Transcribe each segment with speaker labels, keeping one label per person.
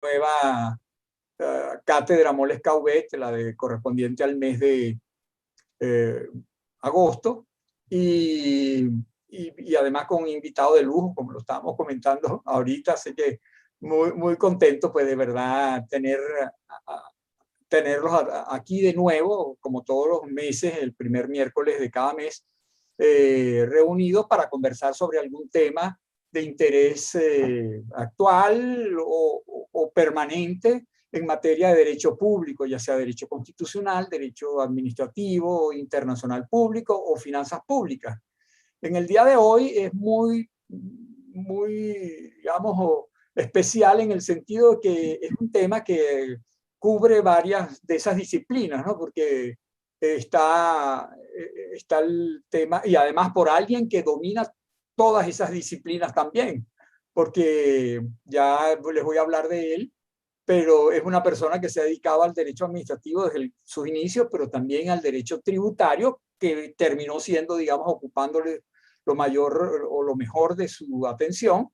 Speaker 1: nueva cátedra Moles Cauvet, correspondiente al mes de eh, agosto, y además con un invitado de lujo, como lo estábamos comentando ahorita, así que muy contento, pues de verdad tenerlos aquí de nuevo, como todos los meses, el primer miércoles de cada mes, reunidos para conversar sobre algún tema de interés actual o permanente en materia de derecho público, ya sea derecho constitucional, derecho administrativo, internacional público o finanzas públicas. En el día de hoy es digamos, especial en el sentido de que es un tema que cubre varias de esas disciplinas, ¿no? Porque está el tema, y además por alguien que domina todas esas disciplinas también, porque ya les voy a hablar de él, pero es una persona que se ha dedicado al derecho administrativo desde sus inicios, pero también al derecho tributario, que terminó siendo, digamos, ocupándole lo mayor o lo mejor de su atención,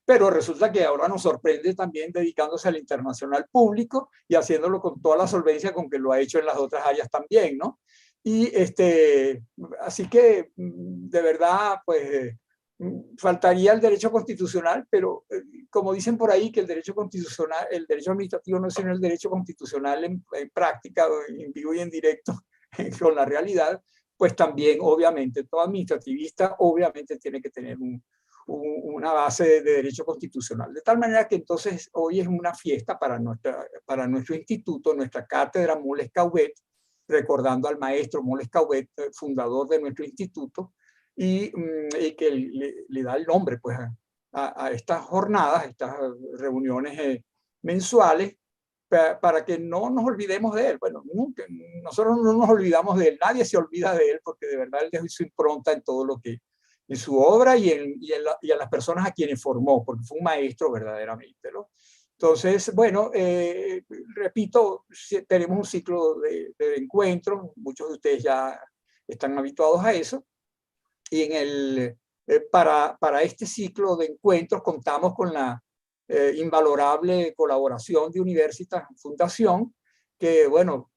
Speaker 1: pero resulta que ahora nos sorprende también dedicándose al internacional público y haciéndolo con toda la solvencia con que lo ha hecho en las otras áreas también, ¿no? Y así que, de verdad, pues, faltaría el derecho constitucional, pero como dicen por ahí que el derecho constitucional, el derecho administrativo no es sino el derecho constitucional en práctica, en vivo y en directo, con la realidad, pues también, obviamente, todo administrativista obviamente tiene que tener una base de derecho constitucional. De tal manera que entonces hoy es una fiesta para nuestro instituto, nuestra cátedra Moles Cauvet, recordando al maestro Moles Cauvet, fundador de nuestro instituto, y que le da el nombre pues, a estas jornadas, estas reuniones mensuales, para que no nos olvidemos de él. Bueno, nosotros no nos olvidamos de él, nadie se olvida de él, porque de verdad él dejó su impronta en todo lo que, en su obra y a las personas a quienes formó, porque fue un maestro verdaderamente, ¿no? Entonces, bueno, repito, tenemos un ciclo de encuentros, muchos de ustedes ya están habituados a eso, y para este ciclo de encuentros contamos con la invalorable colaboración de Universitas Fundación, que bueno,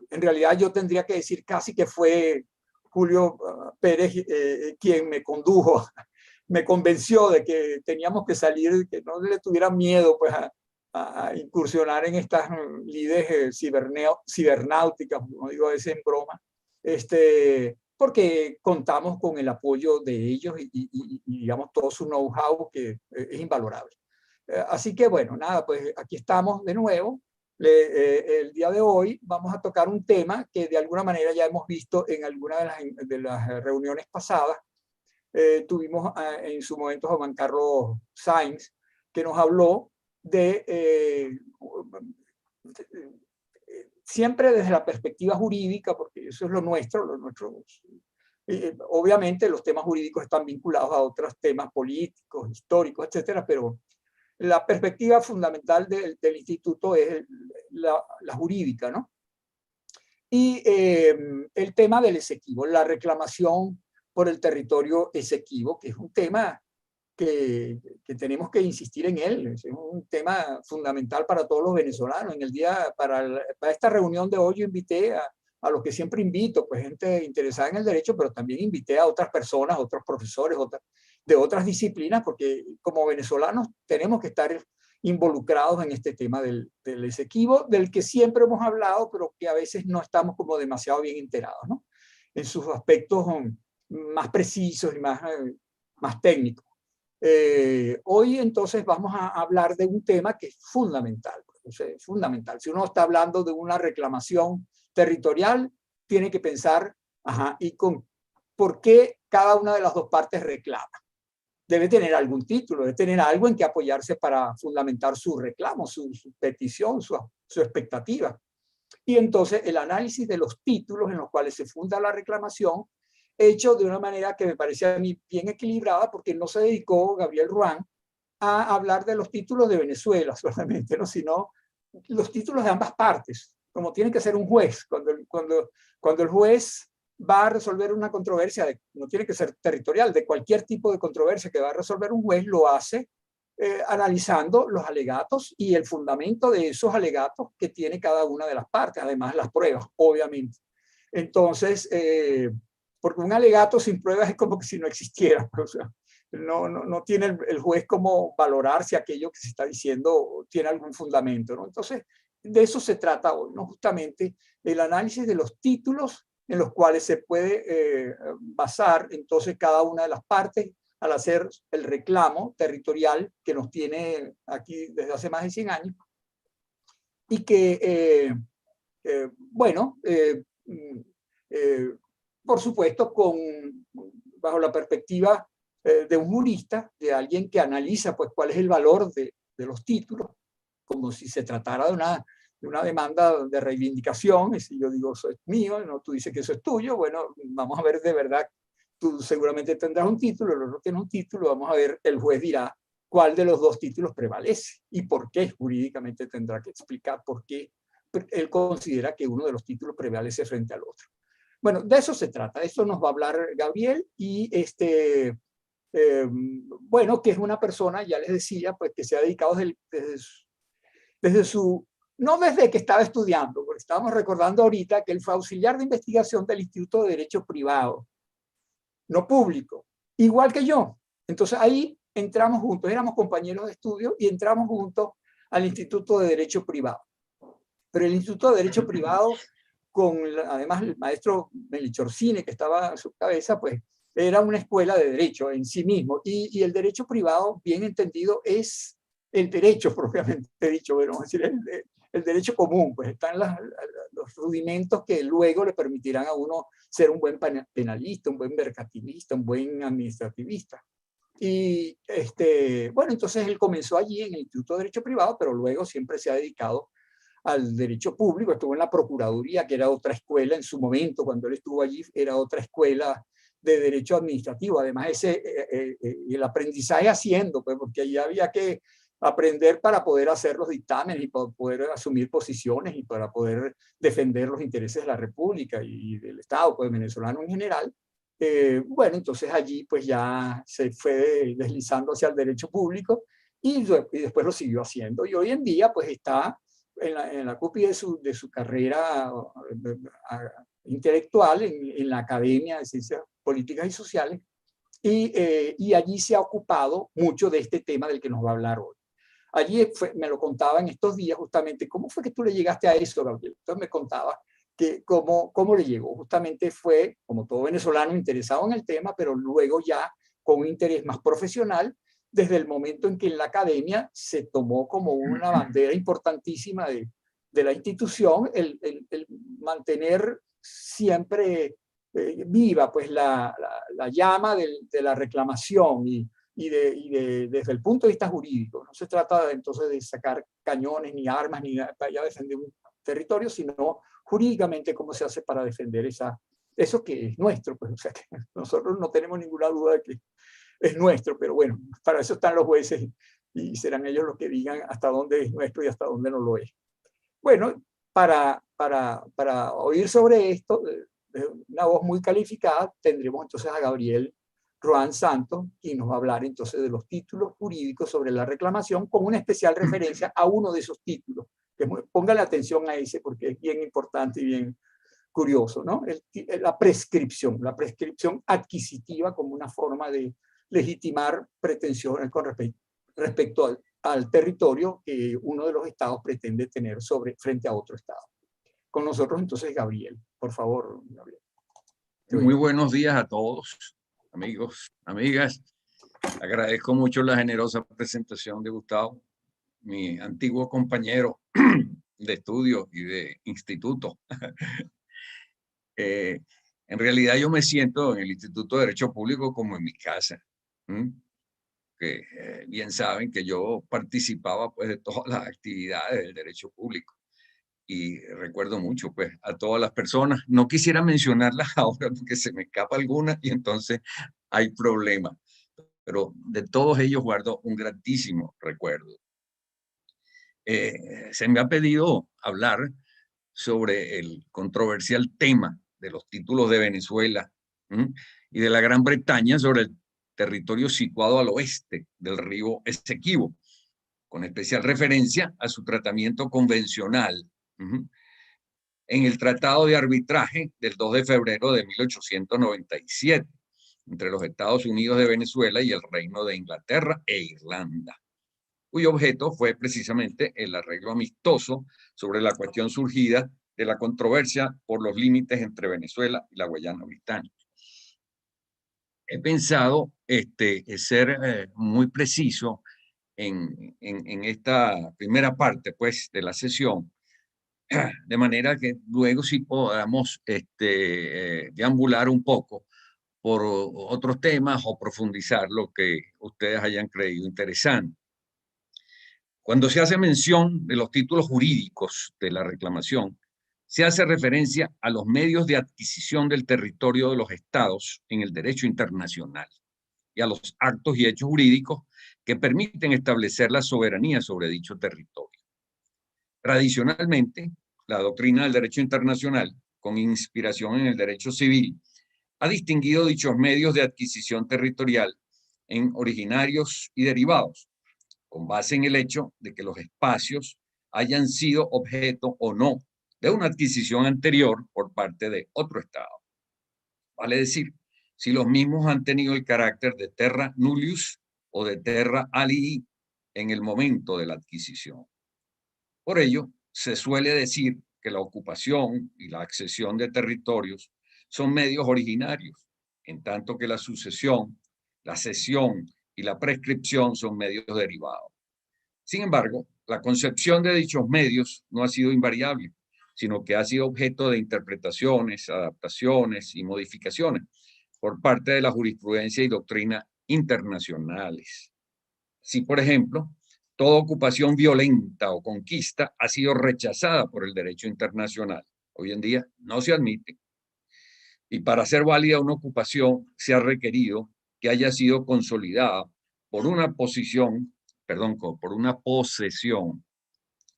Speaker 1: en realidad yo tendría que decir casi que fue Julio Pérez quien me condujo, me convenció de que teníamos que salir, que no le tuviera miedo pues a incursionar en estas lides cibernáuticas, como digo a veces en broma, porque contamos con el apoyo de ellos y digamos todo su know-how que es invalorable. Así que bueno, nada, pues aquí estamos de nuevo. El día de hoy vamos a tocar un tema que de alguna manera ya hemos visto en alguna de las reuniones pasadas. Tuvimos en su momento a Juan Carlos Sainz, que nos habló siempre desde la perspectiva jurídica, porque eso es lo nuestro, obviamente los temas jurídicos están vinculados a otros temas políticos, históricos, etcétera, pero la perspectiva fundamental del instituto es la jurídica, ¿no? Y el tema del exequivo, la reclamación por el territorio exequivo, que es un tema que tenemos que insistir en él, es un tema fundamental para todos los venezolanos. Para esta reunión de hoy yo invité a los que siempre invito, pues gente interesada en el derecho, pero también invité a otras personas, otros profesores, de otras disciplinas, porque como venezolanos tenemos que estar involucrados en este tema del exequivo, del que siempre hemos hablado, pero que a veces no estamos como demasiado bien enterados, ¿no? En sus aspectos más precisos y más técnicos. Hoy entonces vamos a hablar de un tema que es fundamental, o sea, es fundamental. Si uno está hablando de una reclamación territorial, tiene que pensar, ¿por qué cada una de las dos partes reclama? Debe tener algún título, debe tener algo en que apoyarse para fundamentar su reclamo, su petición, su expectativa. Y entonces el análisis de los títulos en los cuales se funda la reclamación, hecho de una manera que me parece a mí bien equilibrada, porque no se dedicó Gabriel Ruán a hablar de los títulos de Venezuela solamente, ¿no? Sino los títulos de ambas partes, como tiene que ser un juez. Cuando el juez va a resolver una controversia, no tiene que ser territorial, de cualquier tipo de controversia que va a resolver un juez, lo hace analizando los alegatos y el fundamento de esos alegatos que tiene cada una de las partes, además las pruebas, obviamente. Entonces, porque un alegato sin pruebas es como que si no existiera, o sea, no tiene el juez cómo valorar si aquello que se está diciendo tiene algún fundamento, ¿no? Entonces, de eso se trata hoy, ¿no? Justamente el análisis de los títulos en los cuales se puede basar entonces cada una de las partes al hacer el reclamo territorial que nos tiene aquí desde hace más de 100 años y que, bueno, por supuesto, bajo la perspectiva de un jurista, de alguien que analiza pues, cuál es el valor de los títulos, como si se tratara de una demanda de reivindicación, y si yo digo, eso es mío, no, tú dices que eso es tuyo, bueno, vamos a ver de verdad, tú seguramente tendrás un título, el otro tiene un título, vamos a ver, el juez dirá cuál de los dos títulos prevalece y por qué jurídicamente tendrá que explicar por qué él considera que uno de los títulos prevalece frente al otro. Bueno, de eso se trata, de eso nos va a hablar Gabriel y bueno, que es una persona, ya les decía, pues que se ha dedicado desde su, no desde que estaba estudiando, porque estábamos recordando ahorita que él fue auxiliar de investigación del Instituto de Derecho Privado, no público, igual que yo. Entonces ahí entramos juntos, éramos compañeros de estudio y entramos juntos al Instituto de Derecho Privado. Pero el Instituto de Derecho Privado, además el maestro Melichorcine, que estaba a su cabeza, pues era una escuela de derecho en sí mismo. Y el derecho privado, bien entendido, es el derecho propiamente dicho, bueno, es decir, el derecho común, pues están los rudimentos que luego le permitirán a uno ser un buen penalista, un buen mercantilista, un buen administrativista. Y bueno, entonces él comenzó allí en el Instituto de Derecho Privado, pero luego siempre se ha dedicado al derecho público, estuvo en la Procuraduría, que era otra escuela en su momento, cuando él estuvo allí, era otra escuela de derecho administrativo. Además, el aprendizaje haciendo, pues, porque allí había que aprender para poder hacer los dictámenes y para poder asumir posiciones y para poder defender los intereses de la República y del Estado, pues, venezolano en general. Bueno, entonces allí pues ya se fue deslizando hacia el derecho público y después lo siguió haciendo. Y hoy en día pues está en la cúspide de su carrera intelectual en la Academia de Ciencias Políticas y Sociales y allí se ha ocupado mucho de este tema del que nos va a hablar hoy. Allí me lo contaba en estos días justamente, ¿cómo fue que tú le llegaste a eso, Gabriel? Entonces me contaba que cómo le llegó. Justamente fue, como todo venezolano, interesado en el tema, pero luego ya con un interés más profesional, desde el momento en que en la academia se tomó como una bandera importantísima de la institución el mantener siempre viva pues la llama de la reclamación desde el punto de vista jurídico. No se trata entonces de sacar cañones ni armas ni para defender un territorio, sino jurídicamente cómo se hace para defender eso que es nuestro. Pues, o sea, que nosotros no tenemos ninguna duda de que es nuestro, pero bueno, para eso están los jueces y serán ellos los que digan hasta dónde es nuestro y hasta dónde no lo es. Bueno, para oír sobre esto, una voz muy calificada, tendremos entonces a Gabriel Roan Santos, quien nos va a hablar entonces de los títulos jurídicos sobre la reclamación, con una especial referencia a uno de esos títulos. Póngale atención a ese porque es bien importante y bien curioso, ¿no? La prescripción adquisitiva como una forma de legitimar pretensiones con respecto al territorio que uno de los estados pretende tener frente a otro estado. Con nosotros entonces Gabriel, por favor, Gabriel.
Speaker 2: Muy buenos días a todos, amigos, amigas. Agradezco mucho la generosa presentación de Gustavo, mi antiguo compañero de estudio y de instituto. En realidad yo me siento en el Instituto de Derecho Público como en mi casa. Que bien saben que yo participaba pues de todas las actividades del derecho público. Y recuerdo mucho pues a todas las personas. No quisiera mencionarlas ahora porque se me escapa alguna y entonces hay problema. Pero de todos ellos guardo un gratísimo recuerdo. Se me ha pedido hablar sobre el controversial tema de los títulos de Venezuela y de la Gran Bretaña sobre territorio situado al oeste del río Esequibo, con especial referencia a su tratamiento convencional en el Tratado de Arbitraje del 2 de febrero de 1897 entre los Estados Unidos de Venezuela y el Reino de Inglaterra e Irlanda, cuyo objeto fue precisamente el arreglo amistoso sobre la cuestión surgida de la controversia por los límites entre Venezuela y la Guayana Británica. He pensado ser muy preciso en esta primera parte pues, de la sesión, de manera que luego sí podamos deambular un poco por otros temas o profundizar lo que ustedes hayan creído interesante. Cuando se hace mención de los títulos jurídicos de la reclamación, se hace referencia a los medios de adquisición del territorio de los estados en el derecho internacional y a los actos y hechos jurídicos que permiten establecer la soberanía sobre dicho territorio. Tradicionalmente, la doctrina del derecho internacional, con inspiración en el derecho civil, ha distinguido dichos medios de adquisición territorial en originarios y derivados, con base en el hecho de que los espacios hayan sido objeto o no de una adquisición anterior por parte de otro Estado. Vale decir, si los mismos han tenido el carácter de terra nullius o de terra alii en el momento de la adquisición. Por ello, se suele decir que la ocupación y la accesión de territorios son medios originarios, en tanto que la sucesión, la cesión y la prescripción son medios derivados. Sin embargo, la concepción de dichos medios no ha sido invariable, sino que ha sido objeto de interpretaciones, adaptaciones y modificaciones por parte de la jurisprudencia y doctrina internacionales. Si, por ejemplo, toda ocupación violenta o conquista ha sido rechazada por el derecho internacional, hoy en día no se admite. Y para ser válida una ocupación se ha requerido que haya sido consolidada por una posesión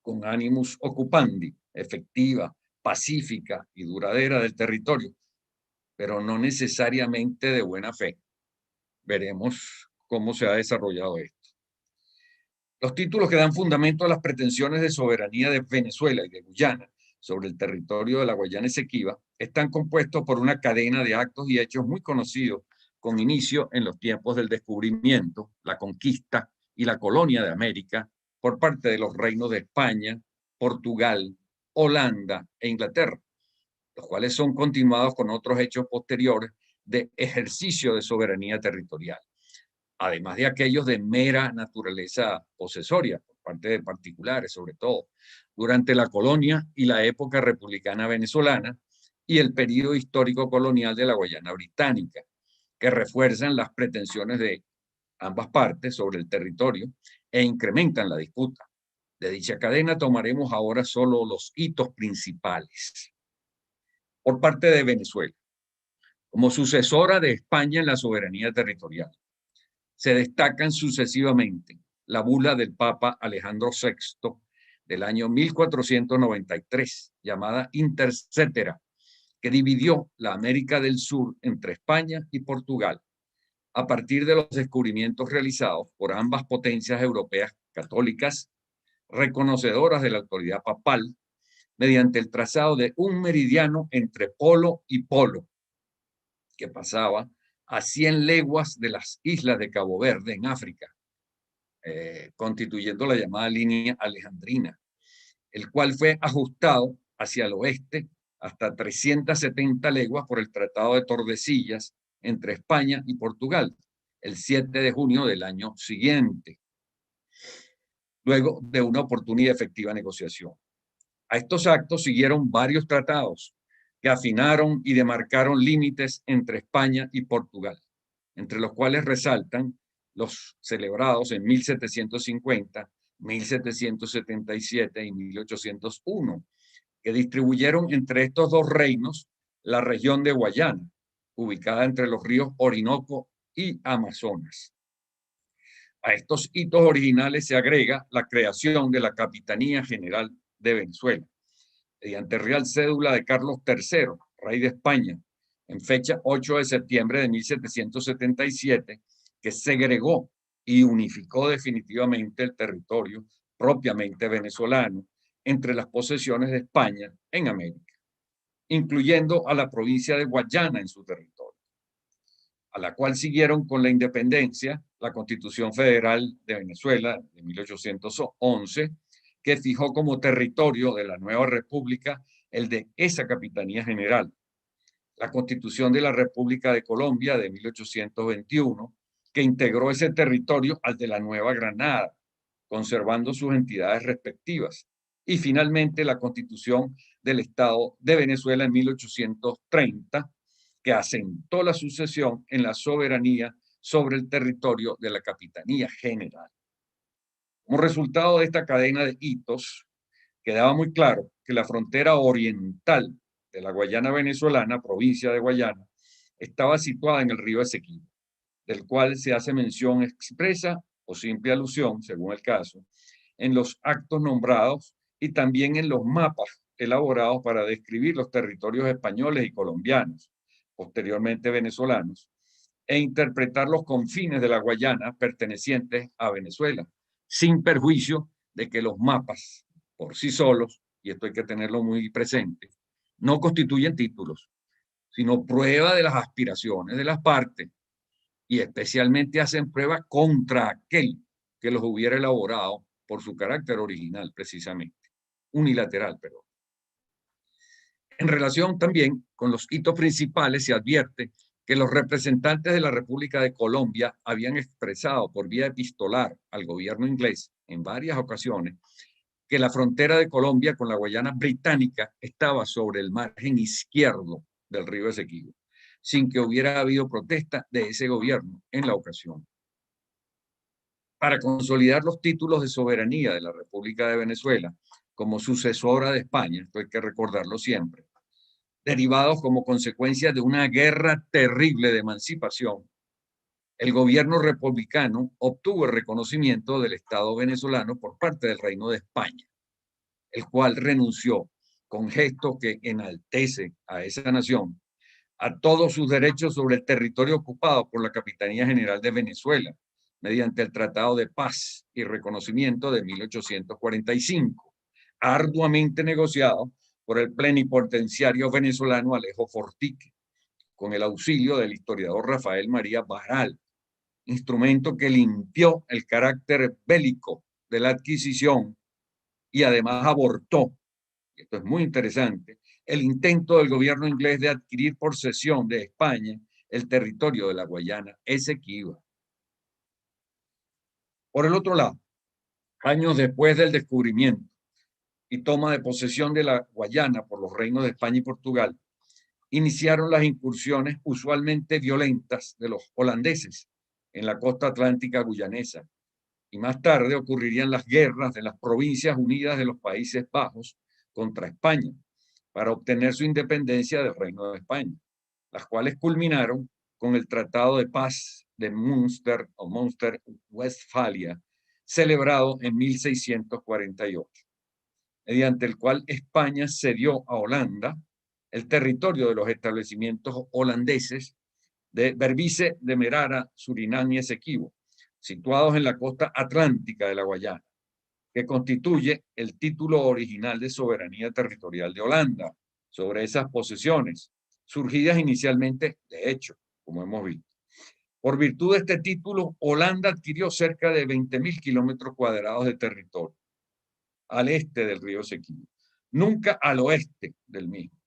Speaker 2: con animus occupandi, efectiva, pacífica y duradera del territorio, pero no necesariamente de buena fe. Veremos cómo se ha desarrollado esto. Los títulos que dan fundamento a las pretensiones de soberanía de Venezuela y de Guyana sobre el territorio de la Guayana Esequiba están compuestos por una cadena de actos y hechos muy conocidos con inicio en los tiempos del descubrimiento, la conquista y la colonia de América por parte de los reinos de España, Portugal, Holanda e Inglaterra, los cuales son continuados con otros hechos posteriores de ejercicio de soberanía territorial, además de aquellos de mera naturaleza posesoria por parte de particulares, sobre todo durante la colonia y la época republicana venezolana y el periodo histórico colonial de la Guayana Británica, que refuerzan las pretensiones de ambas partes sobre el territorio e incrementan la disputa. De dicha cadena tomaremos ahora solo los hitos principales. Por parte de Venezuela, como sucesora de España en la soberanía territorial, se destacan sucesivamente la bula del Papa Alejandro VI del año 1493, llamada Intercetera, que dividió la América del Sur entre España y Portugal, a partir de los descubrimientos realizados por ambas potencias europeas católicas, reconocedoras de la autoridad papal, mediante el trazado de un meridiano entre polo y polo, que pasaba a 100 leguas de las islas de Cabo Verde en África, constituyendo la llamada línea alejandrina, el cual fue ajustado hacia el oeste hasta 370 leguas por el Tratado de Tordesillas entre España y Portugal, el 7 de junio del año siguiente, luego de una oportuna y efectiva negociación. A estos actos siguieron varios tratados que afinaron y demarcaron límites entre España y Portugal, entre los cuales resaltan los celebrados en 1750, 1777 y 1801, que distribuyeron entre estos dos reinos la región de Guayana, ubicada entre los ríos Orinoco y Amazonas. A estos hitos originales se agrega la creación de la Capitanía General de Venezuela, mediante Real Cédula de Carlos III, rey de España, en fecha 8 de septiembre de 1777, que segregó y unificó definitivamente el territorio propiamente venezolano entre las posesiones de España en América, incluyendo a la provincia de Guayana en su territorio, a la cual siguieron con la independencia la Constitución Federal de Venezuela de 1811, que fijó como territorio de la nueva república el de esa Capitanía General, la Constitución de la República de Colombia de 1821, que integró ese territorio al de la Nueva Granada, conservando sus entidades respectivas, y finalmente la Constitución del Estado de Venezuela en 1830, que asentó la sucesión en la soberanía sobre el territorio de la Capitanía General. Como resultado de esta cadena de hitos, quedaba muy claro que la frontera oriental de la Guayana venezolana, provincia de Guayana, estaba situada en el río Esequibo, del cual se hace mención expresa o simple alusión, según el caso, en los actos nombrados y también en los mapas elaborados para describir los territorios españoles y colombianos, posteriormente venezolanos, e interpretar los confines de la Guayana pertenecientes a Venezuela, sin perjuicio de que los mapas por sí solos, y esto hay que tenerlo muy presente, no constituyen títulos, sino prueba de las aspiraciones de las partes, y especialmente hacen prueba contra aquel que los hubiera elaborado por su carácter original, precisamente, unilateral, pero en relación también con los hitos principales, se advierte que los representantes de la República de Colombia habían expresado por vía epistolar al gobierno inglés en varias ocasiones que la frontera de Colombia con la Guayana británica estaba sobre el margen izquierdo del río Esequibo, sin que hubiera habido protesta de ese gobierno en la ocasión. Para consolidar los títulos de soberanía de la República de Venezuela como sucesora de España, esto hay que recordarlo siempre, derivados como consecuencia de una guerra terrible de emancipación, el gobierno republicano obtuvo el reconocimiento del Estado venezolano por parte del Reino de España, el cual renunció con gesto que enaltece a esa nación a todos sus derechos sobre el territorio ocupado por la Capitanía General de Venezuela, mediante el Tratado de Paz y Reconocimiento de 1845, arduamente negociado por el plenipotenciario venezolano Alejo Fortique, con el auxilio del historiador Rafael María Baral, instrumento que limpió el carácter bélico de la adquisición y además abortó, y esto es muy interesante, el intento del gobierno inglés de adquirir por cesión de España el territorio de la Guayana Esequiba. Por el otro lado, años después del descubrimiento y toma de posesión de la Guayana por los reinos de España y Portugal, iniciaron las incursiones usualmente violentas de los holandeses en la costa atlántica guyanesa, y más tarde ocurrirían las guerras de las Provincias Unidas de los Países Bajos contra España para obtener su independencia del Reino de España, las cuales culminaron con el Tratado de Paz de Münster o Münster-Westfalia, celebrado en 1648, mediante el cual España cedió a Holanda el territorio de los establecimientos holandeses de Berbice, Demerara, Surinam y Esequibo, situados en la costa atlántica de la Guayana, que constituye el título original de soberanía territorial de Holanda sobre esas posesiones, surgidas inicialmente, de hecho, como hemos visto. Por virtud de este título, Holanda adquirió cerca de 20.000 kilómetros cuadrados de territorio al este del río Esequibo, nunca al oeste del mismo.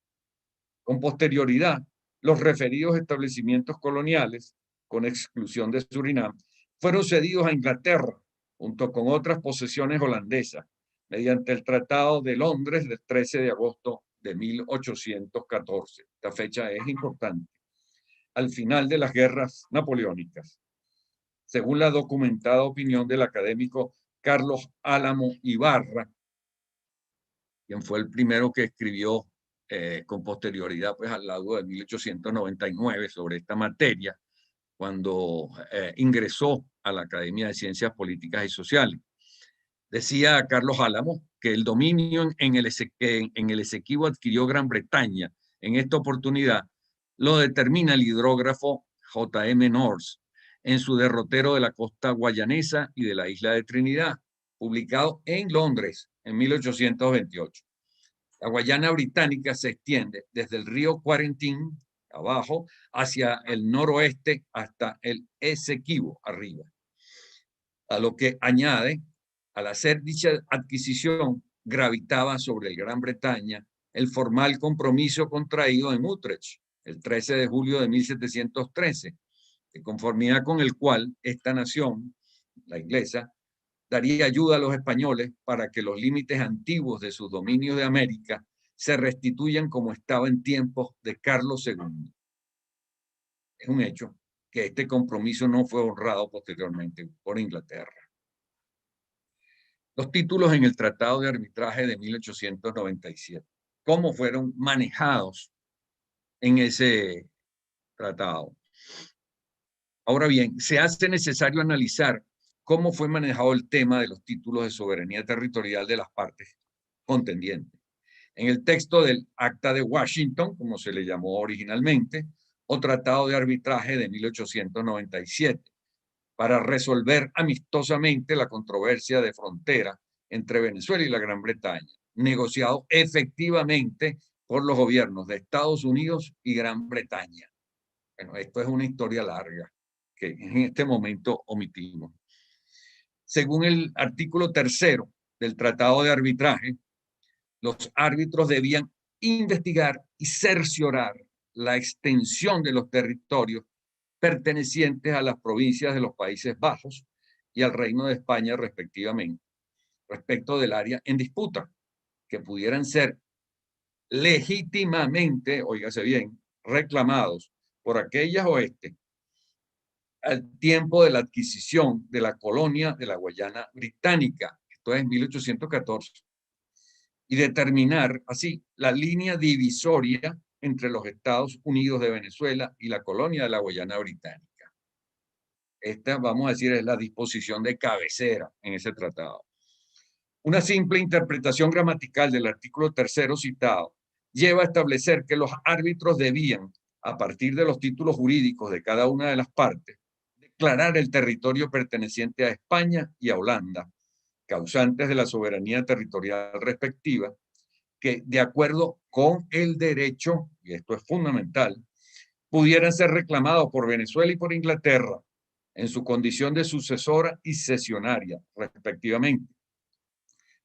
Speaker 2: Con posterioridad, los referidos establecimientos coloniales, con exclusión de Surinam, fueron cedidos a Inglaterra, junto con otras posesiones holandesas, mediante el Tratado de Londres del 13 de agosto de 1814. Esta fecha es importante. Al final de las guerras napoleónicas, según la documentada opinión del académico Carlos Álamo Ibarra, quien fue el primero que escribió con posterioridad, pues al lado de 1899 sobre esta materia, cuando ingresó a la Academia de Ciencias Políticas y Sociales. Decía Carlos Álamo que el dominio en el Esequibo adquirió Gran Bretaña en esta oportunidad lo determina el hidrógrafo J.M. North en su derrotero de la costa guayanesa y de la isla de Trinidad, publicado en Londres en 1828. La Guayana británica se extiende desde el río Quarentín, abajo, hacia el noroeste hasta el Esequibo, arriba. A lo que añade, al hacer dicha adquisición, gravitaba sobre el Gran Bretaña el formal compromiso contraído en Utrecht el 13 de julio de 1713, de conformidad con el cual esta nación, la inglesa, daría ayuda a los españoles para que los límites antiguos de sus dominios de América se restituyan como estaba en tiempos de Carlos II. Es un hecho que este compromiso no fue honrado posteriormente por Inglaterra. Los títulos en el Tratado de Arbitraje de 1897. ¿Cómo fueron manejados en ese tratado? Ahora bien, se hace necesario analizar cómo fue manejado el tema de los títulos de soberanía territorial de las partes contendientes. En el texto del Acta de Washington, como se le llamó originalmente, o Tratado de Arbitraje de 1897, para resolver amistosamente la controversia de frontera entre Venezuela y la Gran Bretaña, negociado efectivamente por los gobiernos de Estados Unidos y Gran Bretaña. Bueno, esto es una historia larga que en este momento omitimos. Según el artículo 3 del Tratado de Arbitraje, los árbitros debían investigar y cerciorar la extensión de los territorios pertenecientes a las provincias de los Países Bajos y al Reino de España respectivamente, respecto del área en disputa, que pudieran ser legítimamente, óigase bien, reclamados por aquellas oeste al tiempo de la adquisición de la colonia de la Guayana Británica, esto es en 1814, y determinar así la línea divisoria entre los Estados Unidos de Venezuela y la colonia de la Guayana Británica. Esta, vamos a decir, es la disposición de cabecera en ese tratado. Una simple interpretación gramatical del artículo 3 citado lleva a establecer que los árbitros debían, a partir de los títulos jurídicos de cada una de las partes, declarar el territorio perteneciente a España y a Holanda, causantes de la soberanía territorial respectiva, que de acuerdo con el derecho, y esto es fundamental, pudieran ser reclamados por Venezuela y por Inglaterra en su condición de sucesora y cesionaria, respectivamente,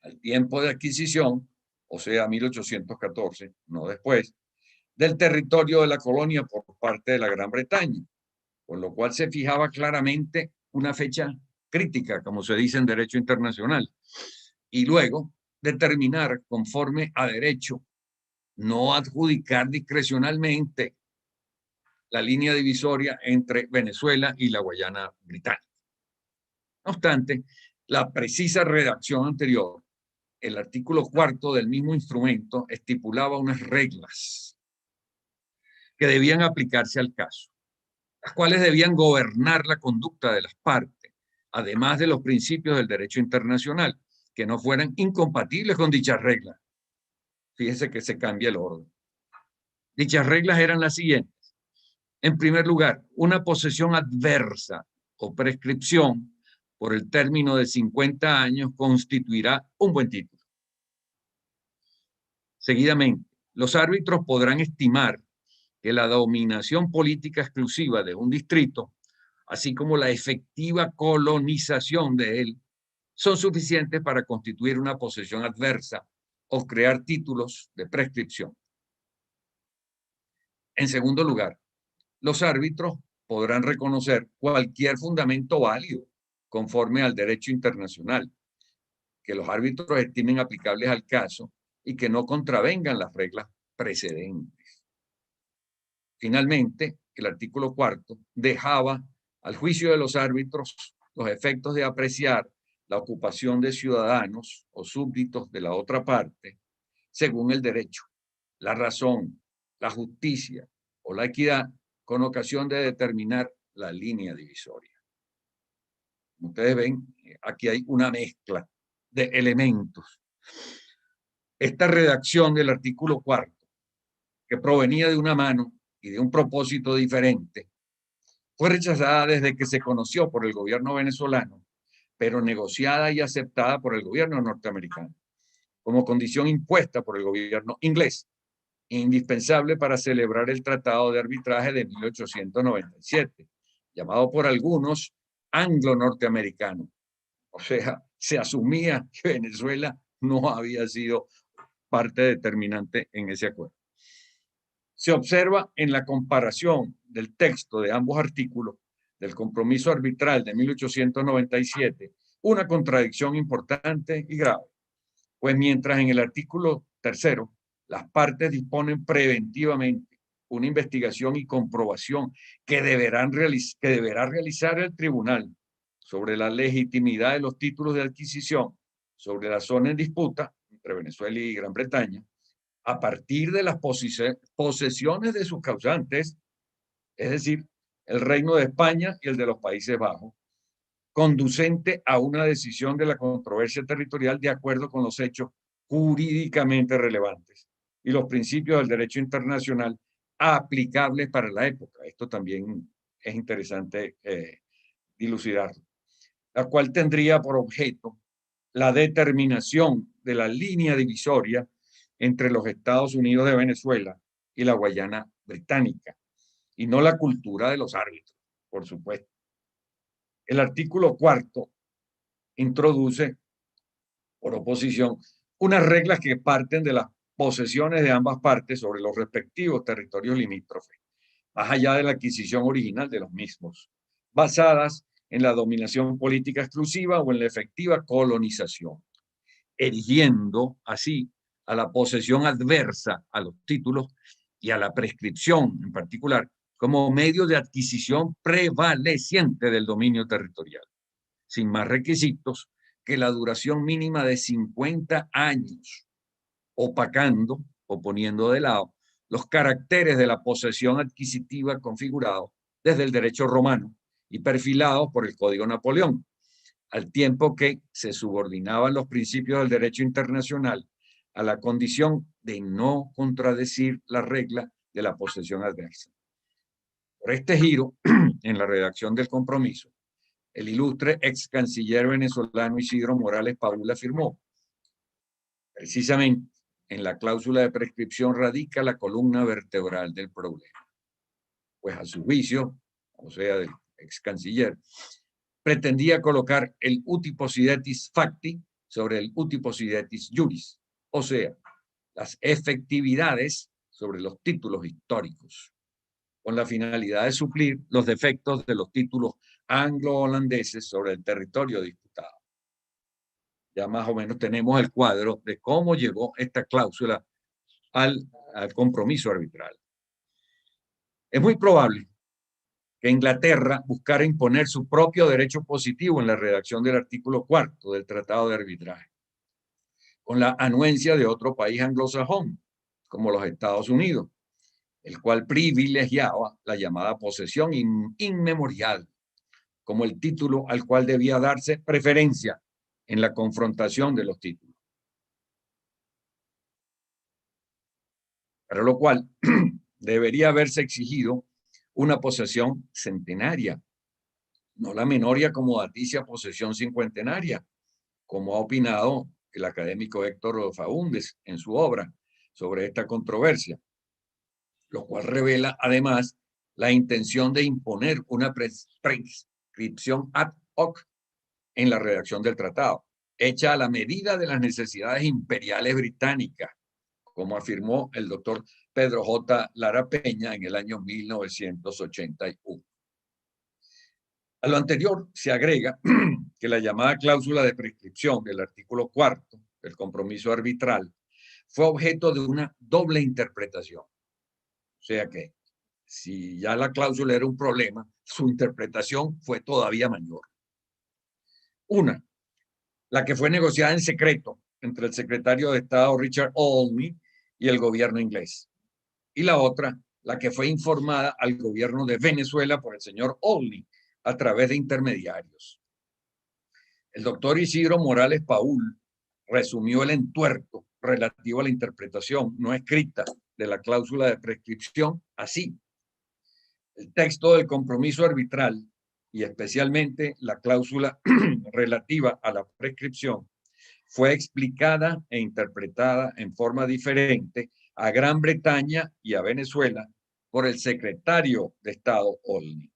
Speaker 2: al tiempo de adquisición, o sea, 1814, no después, del territorio de la colonia por parte de la Gran Bretaña, con lo cual se fijaba claramente una fecha crítica, como se dice en derecho internacional, y luego determinar conforme a derecho, no adjudicar discrecionalmente la línea divisoria entre Venezuela y la Guayana Británica. No obstante, la precisa redacción anterior, el artículo 4 del mismo instrumento estipulaba unas reglas que debían aplicarse al caso, las cuales debían gobernar la conducta de las partes, además de los principios del derecho internacional, que no fueran incompatibles con dichas reglas. Fíjese que se cambia el orden. Dichas reglas eran las siguientes. En primer lugar, una posesión adversa o prescripción por el término de 50 años constituirá un buen título. Seguidamente, los árbitros podrán estimar que la dominación política exclusiva de un distrito, así como la efectiva colonización de él, son suficientes para constituir una posesión adversa o crear títulos de prescripción. En segundo lugar, los árbitros podrán reconocer cualquier fundamento válido conforme al derecho internacional, que los árbitros estimen aplicables al caso y que no contravengan las reglas precedentes. Finalmente, el artículo 4 dejaba al juicio de los árbitros los efectos de apreciar la ocupación de ciudadanos o súbditos de la otra parte según el derecho, la razón, la justicia o la equidad con ocasión de determinar la línea divisoria. Como ustedes ven, aquí hay una mezcla de elementos. Esta redacción del artículo 4, que provenía de una mano y de un propósito diferente, Fue rechazada desde que se conoció por el gobierno venezolano, pero negociada y aceptada por el gobierno norteamericano, como condición impuesta por el gobierno inglés, indispensable para celebrar el Tratado de Arbitraje de 1897, llamado por algunos anglo-norteamericano. O sea, se asumía que Venezuela no había sido parte determinante en ese acuerdo. Se observa en la comparación del texto de ambos artículos del compromiso arbitral de 1897 una contradicción importante y grave, pues mientras en el artículo tercero las partes disponen preventivamente una investigación y comprobación que deberá realizar el tribunal sobre la legitimidad de los títulos de adquisición sobre la zona en disputa entre Venezuela y Gran Bretaña, a partir de las posesiones de sus causantes, es decir, el Reino de España y el de los Países Bajos, conducente a una decisión de la controversia territorial de acuerdo con los hechos jurídicamente relevantes y los principios del derecho internacional aplicables para la época. Esto también es interesante dilucidarlo, la cual tendría por objeto la determinación de la línea divisoria entre los Estados Unidos de Venezuela y la Guayana británica, y no la cultura de los árbitros, por supuesto. El artículo cuarto introduce, por oposición, unas reglas que parten de las posesiones de ambas partes sobre los respectivos territorios limítrofes, más allá de la adquisición original de los mismos, basadas en la dominación política exclusiva o en la efectiva colonización, erigiendo así a la posesión adversa a los títulos y a la prescripción en particular como medio de adquisición prevaleciente del dominio territorial, sin más requisitos que la duración mínima de 50 años, opacando o poniendo de lado los caracteres de la posesión adquisitiva configurados desde el derecho romano y perfilados por el Código Napoleón, al tiempo que se subordinaban los principios del derecho internacional a la condición de no contradecir la regla de la posesión adversa. Por este giro, en la redacción del compromiso, el ilustre ex canciller venezolano Isidro Morales Paúl afirmó: precisamente en la cláusula de prescripción radica la columna vertebral del problema. Pues a su juicio, o sea, del ex canciller, pretendía colocar el uti possidetis facti sobre el uti possidetis juris, o sea, las efectividades sobre los títulos históricos, con la finalidad de suplir los defectos de los títulos anglo-holandeses sobre el territorio disputado. Ya más o menos tenemos el cuadro de cómo llegó esta cláusula al compromiso arbitral. Es muy probable que Inglaterra buscara imponer su propio derecho positivo en la redacción del artículo cuarto del Tratado de Arbitraje, con la anuencia de otro país anglosajón, como los Estados Unidos, el cual privilegiaba la llamada posesión inmemorial como el título al cual debía darse preferencia en la confrontación de los títulos. Para lo cual debería haberse exigido una posesión centenaria, no la menor y acomodaticia posesión cincuentenaria, como ha opinado el académico Héctor Faúndez en su obra sobre esta controversia, lo cual revela además la intención de imponer una prescripción ad hoc en la redacción del tratado, hecha a la medida de las necesidades imperiales británicas, como afirmó el doctor Pedro J. Lara Peña en el año 1981. A lo anterior se agrega que la llamada cláusula de prescripción del artículo cuarto del compromiso arbitral fue objeto de una doble interpretación. O sea que si ya la cláusula era un problema, su interpretación fue todavía mayor. Una, la que fue negociada en secreto entre el secretario de Estado Richard Olney y el gobierno inglés. Y la otra, la que fue informada al gobierno de Venezuela por el señor Olney a través de intermediarios. El doctor Isidro Morales Paúl resumió el entuerto relativo a la interpretación no escrita de la cláusula de prescripción así: El texto del compromiso arbitral y especialmente la cláusula relativa a la prescripción fue explicada e interpretada en forma diferente a Gran Bretaña y a Venezuela por el secretario de Estado Olney.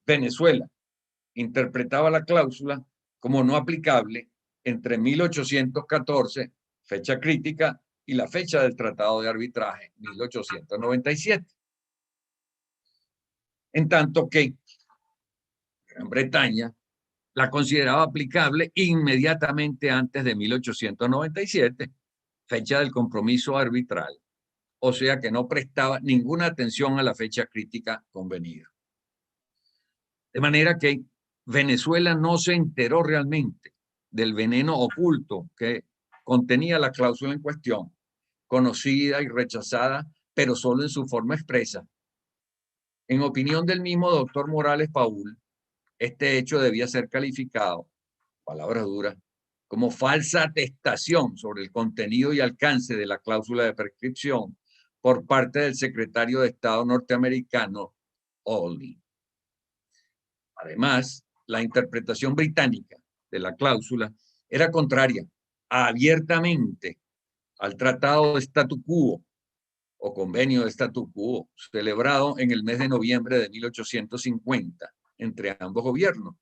Speaker 2: Venezuela interpretaba la cláusula como no aplicable entre 1814, fecha crítica, y la fecha del Tratado de Arbitraje, 1897. En tanto que Gran Bretaña la consideraba aplicable inmediatamente antes de 1897, fecha del compromiso arbitral, o sea que no prestaba ninguna atención a la fecha crítica convenida. De manera que Venezuela no se enteró realmente del veneno oculto que contenía la cláusula en cuestión, conocida y rechazada, pero solo en su forma expresa. En opinión del mismo doctor Morales Paul, este hecho debía ser calificado, palabras duras, como falsa atestación sobre el contenido y alcance de la cláusula de prescripción por parte del secretario de Estado norteamericano Olney. Además, la interpretación británica de la cláusula era contraria abiertamente al Tratado de Statu Quo o Convenio de Statu Quo, celebrado en el mes de noviembre de 1850 entre ambos gobiernos,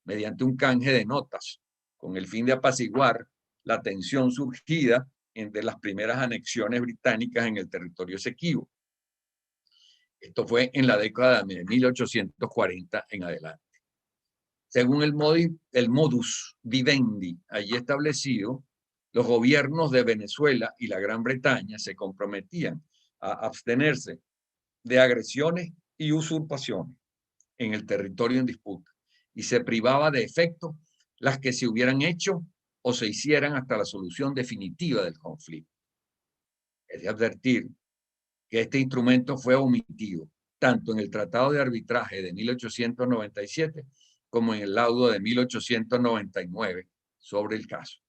Speaker 2: mediante un canje de notas, con el fin de apaciguar la tensión surgida entre las primeras anexiones británicas en el territorio esequibo. Esto fue en la década de 1840 en adelante. Según el modus vivendi allí establecido, los gobiernos de Venezuela y la Gran Bretaña se comprometían a abstenerse de agresiones y usurpaciones en el territorio en disputa y se privaba de efecto las que se hubieran hecho o se hicieran hasta la solución definitiva del conflicto. Es de advertir que este instrumento fue omitido tanto en el Tratado de Arbitraje de 1897 como en el laudo de 1899 sobre el caso.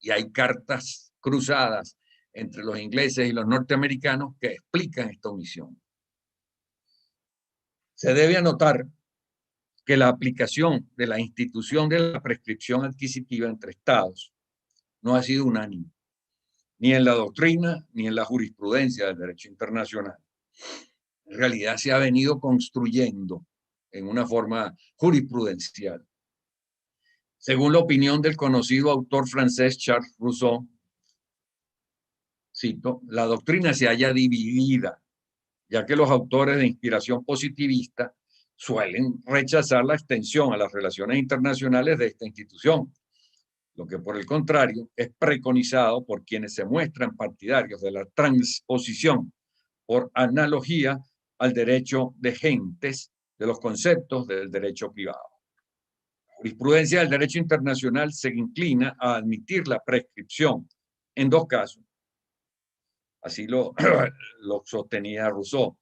Speaker 2: Y hay cartas cruzadas entre los ingleses y los norteamericanos que explican esta omisión. Se debe anotar que la aplicación de la institución de la prescripción adquisitiva entre estados no ha sido unánime, ni en la doctrina ni en la jurisprudencia del derecho internacional. En realidad se ha venido construyendo en una forma jurisprudencial. Según la opinión del conocido autor francés Charles Rousseau, cito, la doctrina se halla dividida, ya que los autores de inspiración positivista suelen rechazar la extensión a las relaciones internacionales de esta institución, lo que por el contrario es preconizado por quienes se muestran partidarios de la transposición por analogía al derecho de gentes de los conceptos del derecho privado. La jurisprudencia del derecho internacional se inclina a admitir la prescripción en dos casos. Así lo sostenía Rousseau.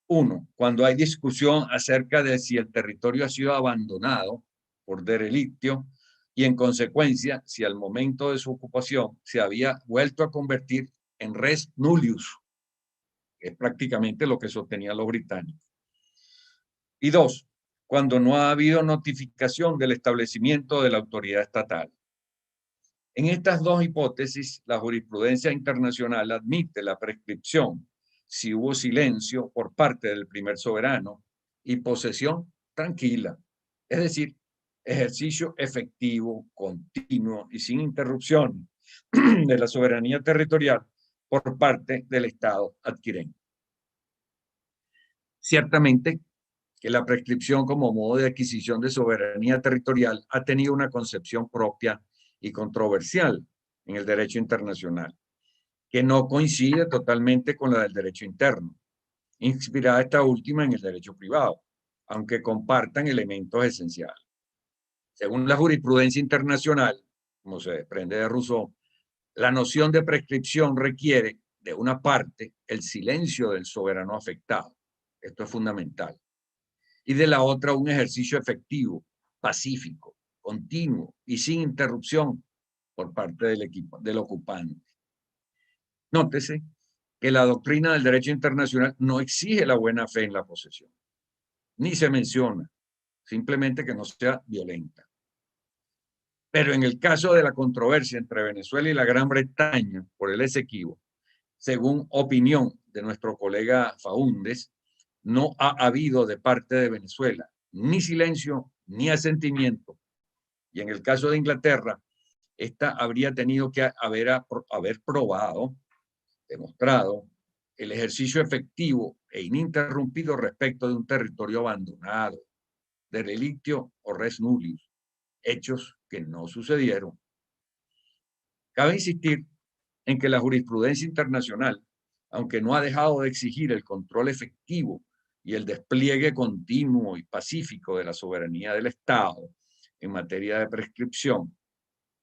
Speaker 2: Uno, cuando hay discusión acerca de si el territorio ha sido abandonado por derelictio y en consecuencia si al momento de su ocupación se había vuelto a convertir en res nullius, que es prácticamente lo que sostenían los británicos. Y dos, cuando no ha habido notificación del establecimiento de la autoridad estatal. En estas dos hipótesis, la jurisprudencia internacional admite la prescripción si hubo silencio por parte del primer soberano y posesión tranquila, es decir, ejercicio efectivo, continuo y sin interrupción de la soberanía territorial por parte del Estado adquirente. Ciertamente que la prescripción como modo de adquisición de soberanía territorial ha tenido una concepción propia y controversial en el derecho internacional, que no coincide totalmente con la del derecho interno, inspirada esta última en el derecho privado, aunque compartan elementos esenciales. Según la jurisprudencia internacional, como se desprende de Rousseau, la noción de prescripción requiere, de una parte, el silencio del soberano afectado. Esto es fundamental. Y de la otra, un ejercicio efectivo, pacífico, continuo y sin interrupción por parte del ocupante. Nótese que la doctrina del derecho internacional no exige la buena fe en la posesión, ni se menciona, simplemente que no sea violenta. Pero en el caso de la controversia entre Venezuela y la Gran Bretaña por el Esequibo, según opinión de nuestro colega Faúndez, no ha habido de parte de Venezuela ni silencio ni asentimiento. Y en el caso de Inglaterra, esta habría tenido que haber probado, demostrado, el ejercicio efectivo e ininterrumpido respecto de un territorio abandonado, de relictio o res nullius, hechos que no sucedieron. Cabe insistir en que la jurisprudencia internacional, aunque no ha dejado de exigir el control efectivo y el despliegue continuo y pacífico de la soberanía del Estado en materia de prescripción,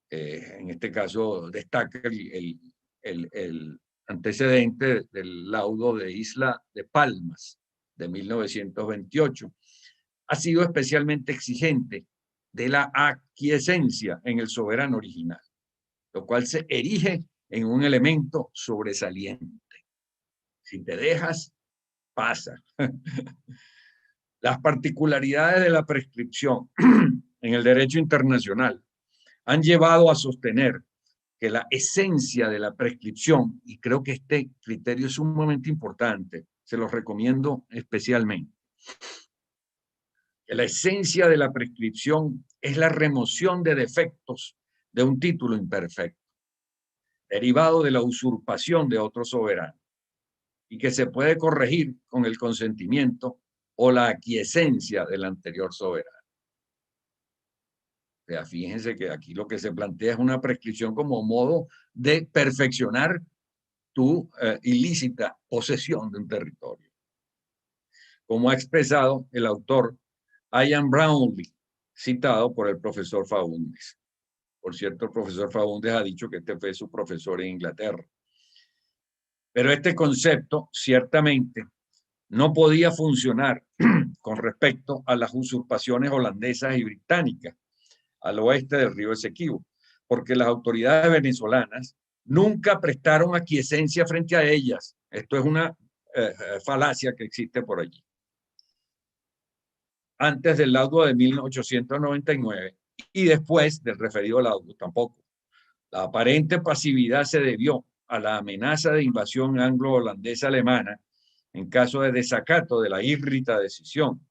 Speaker 2: en este caso destaca el antecedente del laudo de Isla de Palmas de 1928, ha sido especialmente exigente de la aquiescencia en el soberano original, lo cual se erige en un elemento sobresaliente. Si te dejas, pasa. Las particularidades de la prescripción en el derecho internacional han llevado a sostener que la esencia de la prescripción, y creo que este criterio es sumamente importante, se los recomiendo especialmente, que la esencia de la prescripción es la remoción de defectos de un título imperfecto, derivado de la usurpación de otro soberano, y que se puede corregir con el consentimiento o la aquiescencia del anterior soberano. O sea, fíjense que aquí lo que se plantea es una prescripción como modo de perfeccionar tu ilícita posesión de un territorio. Como ha expresado el autor Ian Brownlee, citado por el profesor Faúndez. Por cierto, el profesor Faúndez ha dicho que este fue su profesor en Inglaterra. Pero este concepto ciertamente no podía funcionar con respecto a las usurpaciones holandesas y británicas al oeste del río Esequibo, porque las autoridades venezolanas nunca prestaron aquiescencia frente a ellas. Esto es una falacia que existe por allí. Antes del laudo de 1899 y después del referido laudo tampoco. La aparente pasividad se debió a la amenaza de invasión anglo-holandesa alemana en caso de desacato de la híbrida decisión,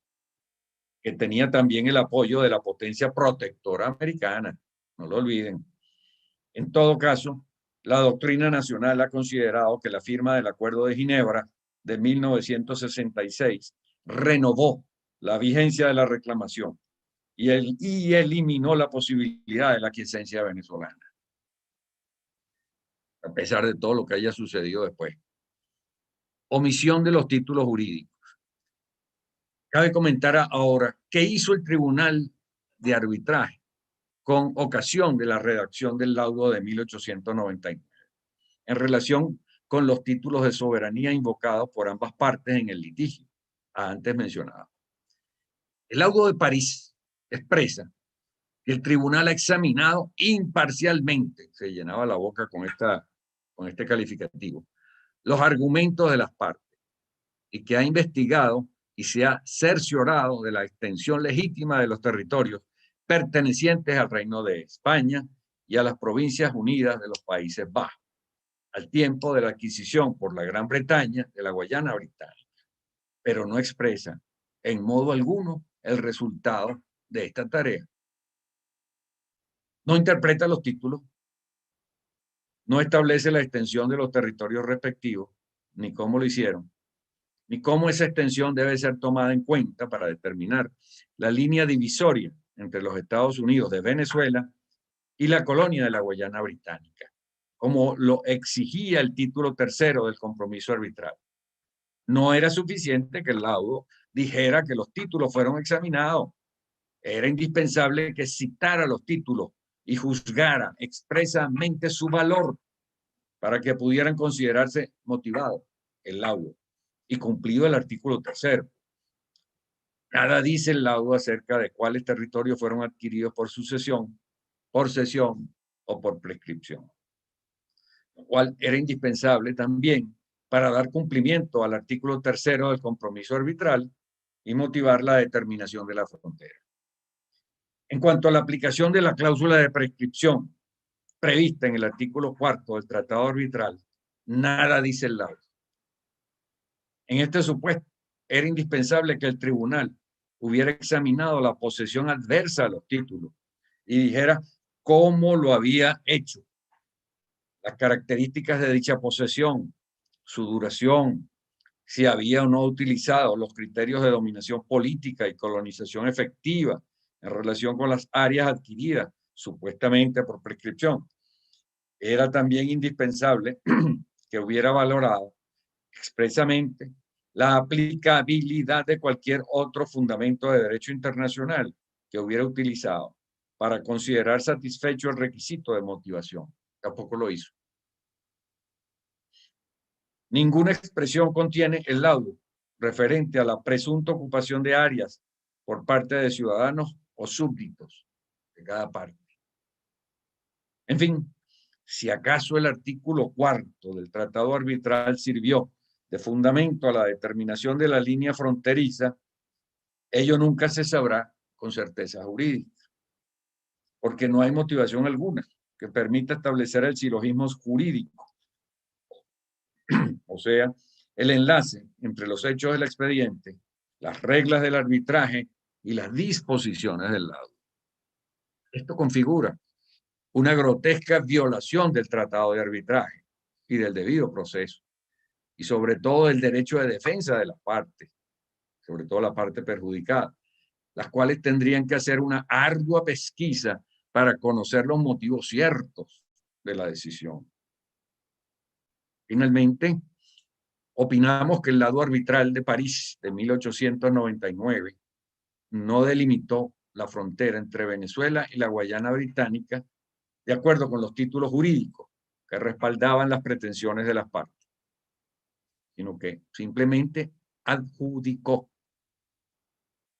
Speaker 2: que tenía también el apoyo de la potencia protectora americana, no lo olviden. En todo caso, la doctrina nacional ha considerado que la firma del Acuerdo de Ginebra de 1966 renovó la vigencia de la reclamación y eliminó la posibilidad de la aquiescencia venezolana, a pesar de todo lo que haya sucedido después. Omisión de los títulos jurídicos. Cabe comentar ahora qué hizo el Tribunal de Arbitraje con ocasión de la redacción del laudo de 1899, en relación con los títulos de soberanía invocados por ambas partes en el litigio, antes mencionado. El laudo de París expresa que el tribunal ha examinado imparcialmente, se llenaba la boca con este calificativo, los argumentos de las partes y que ha investigado y se ha cerciorado de la extensión legítima de los territorios pertenecientes al Reino de España y a las Provincias Unidas de los Países Bajos, al tiempo de la adquisición por la Gran Bretaña de la Guayana Británica, pero no expresa en modo alguno el resultado de esta tarea. No interpreta los títulos, no establece la extensión de los territorios respectivos, ni cómo lo hicieron, ni cómo esa extensión debe ser tomada en cuenta para determinar la línea divisoria entre los Estados Unidos de Venezuela y la colonia de la Guayana Británica, como lo exigía el título tercero del compromiso arbitral. No era suficiente que el laudo dijera que los títulos fueron examinados. Era indispensable que citara los títulos y juzgara expresamente su valor para que pudieran considerarse motivados el laudo y cumplido el artículo tercero. Nada dice el laudo acerca de cuáles territorios fueron adquiridos por sucesión, por cesión o por prescripción, lo cual era indispensable también para dar cumplimiento al artículo 3º del compromiso arbitral y motivar la determinación de la frontera. En cuanto a la aplicación de la cláusula de prescripción prevista en el artículo 4º del tratado arbitral, nada dice el laudo. En este supuesto, era indispensable que el tribunal hubiera examinado la posesión adversa de los títulos y dijera cómo lo había hecho, las características de dicha posesión, su duración, si había o no utilizado los criterios de dominación política y colonización efectiva en relación con las áreas adquiridas supuestamente por prescripción. Era también indispensable que hubiera valorado expresamente la aplicabilidad de cualquier otro fundamento de derecho internacional que hubiera utilizado para considerar satisfecho el requisito de motivación. Tampoco lo hizo. Ninguna expresión contiene el laudo referente a la presunta ocupación de áreas por parte de ciudadanos o súbditos de cada parte. En fin, si acaso el artículo 4º del tratado arbitral sirvió de fundamento a la determinación de la línea fronteriza, ello nunca se sabrá con certeza jurídica, porque no hay motivación alguna que permita establecer el silogismo jurídico, o sea, el enlace entre los hechos del expediente, las reglas del arbitraje y las disposiciones del laudo. Esto configura una grotesca violación del tratado de arbitraje y del debido proceso, y sobre todo el derecho de defensa de las partes, sobre todo la parte perjudicada, las cuales tendrían que hacer una ardua pesquisa para conocer los motivos ciertos de la decisión. Finalmente, opinamos que el laudo arbitral de París de 1899 no delimitó la frontera entre Venezuela y la Guayana Británica de acuerdo con los títulos jurídicos que respaldaban las pretensiones de las partes, sino que simplemente adjudicó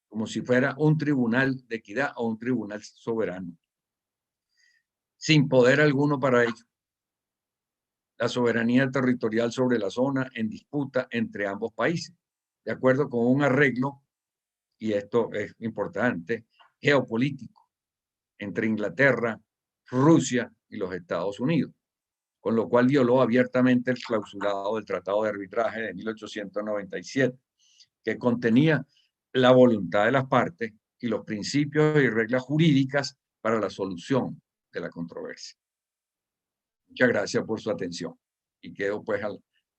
Speaker 2: como si fuera un tribunal de equidad o un tribunal soberano, sin poder alguno para ello. La soberanía territorial sobre la zona en disputa entre ambos países, de acuerdo con un arreglo, y esto es importante, geopolítico, entre Inglaterra, Rusia y los Estados Unidos, con lo cual violó abiertamente el clausurado del Tratado de Arbitraje de 1897, que contenía la voluntad de las partes y los principios y reglas jurídicas para la solución de la controversia. Muchas gracias por su atención y quedo pues a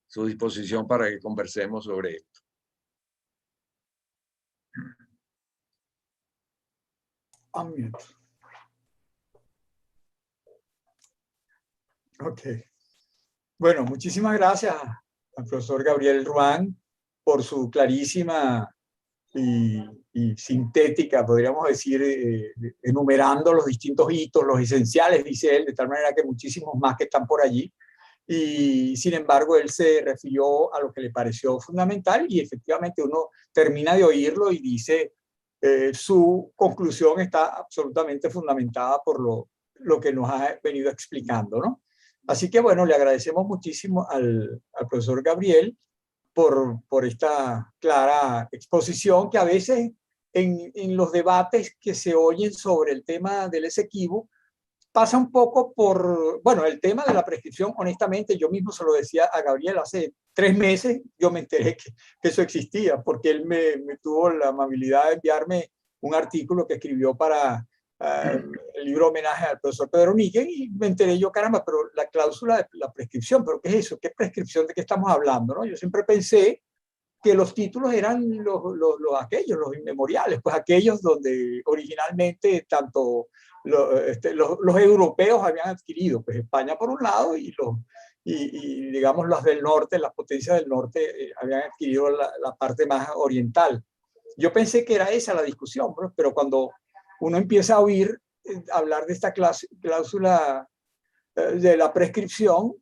Speaker 2: su disposición para que conversemos sobre esto.
Speaker 1: Ok. Bueno, muchísimas gracias al profesor Gabriel Ruán por su clarísima y sintética, podríamos decir, enumerando los distintos hitos, los esenciales, dice él, de tal manera que muchísimos más que están por allí. Y sin embargo, él se refirió a lo que le pareció fundamental y efectivamente uno termina de oírlo y dice, su conclusión está absolutamente fundamentada por lo que nos ha venido explicando, ¿no? Así que bueno, le agradecemos muchísimo al profesor Gabriel por esta clara exposición que a veces en los debates que se oyen sobre el tema del Esequibo pasa un poco por, bueno, el tema de la prescripción, honestamente, yo mismo se lo decía a Gabriel hace 3 meses, yo me enteré que eso existía, porque él me tuvo la amabilidad de enviarme un artículo que escribió para el libro homenaje al profesor Pedro Níquez, y me enteré yo, caramba, pero la cláusula de la prescripción, ¿pero qué es eso? ¿Qué prescripción? ¿De qué estamos hablando? ¿No? Yo siempre pensé que los títulos eran aquellos, los inmemoriales, pues aquellos donde originalmente tanto los europeos habían adquirido, pues España por un lado y digamos los del norte, las potencias del norte habían adquirido la parte más oriental. Yo pensé que era esa la discusión, pero cuando uno empieza a oír hablar de esta cláusula de la prescripción,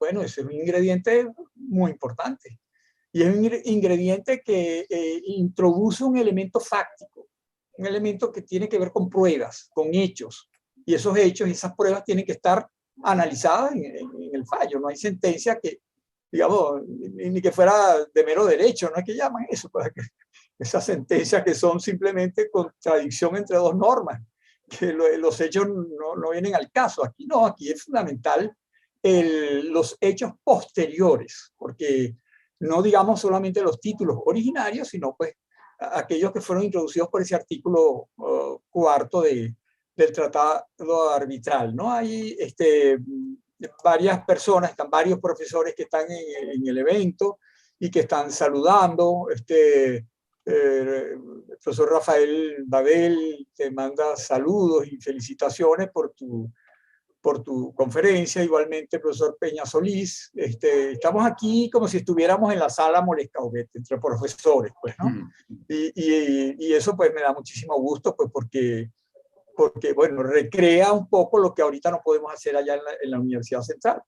Speaker 1: bueno, ese es un ingrediente muy importante. Y es un ingrediente que introduce un elemento fáctico, un elemento que tiene que ver con pruebas, con hechos. Y esos hechos y esas pruebas tienen que estar analizadas en el fallo. No hay sentencia que digamos, ni que fuera de mero derecho, no es que llaman eso, pues, esas sentencias que son simplemente contradicción entre dos normas, que los hechos no vienen al caso. Aquí no, aquí es fundamental los hechos posteriores, porque no digamos solamente los títulos originarios, sino pues aquellos que fueron introducidos por ese artículo cuarto del tratado arbitral, ¿no? Hay varias personas, están varios profesores que están en el evento y que están saludando. El profesor Rafael Babel te manda saludos y felicitaciones por tu conferencia, igualmente el profesor Peña Solís. Estamos aquí como si estuviéramos en la sala Molescaubet, entre profesores, pues, ¿no? Y eso pues me da muchísimo gusto, pues porque, bueno, recrea un poco lo que ahorita no podemos hacer allá en la Universidad Central.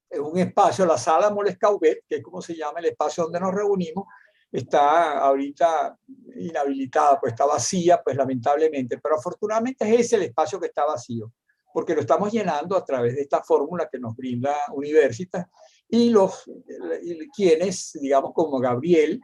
Speaker 1: Es un espacio, la sala Molescaubet, que es como se llama el espacio donde nos reunimos, está ahorita inhabilitada, pues está vacía, pues lamentablemente, pero afortunadamente es ese el espacio que está vacío, porque lo estamos llenando a través de esta fórmula que nos brinda Universitas y quienes, digamos, como Gabriel,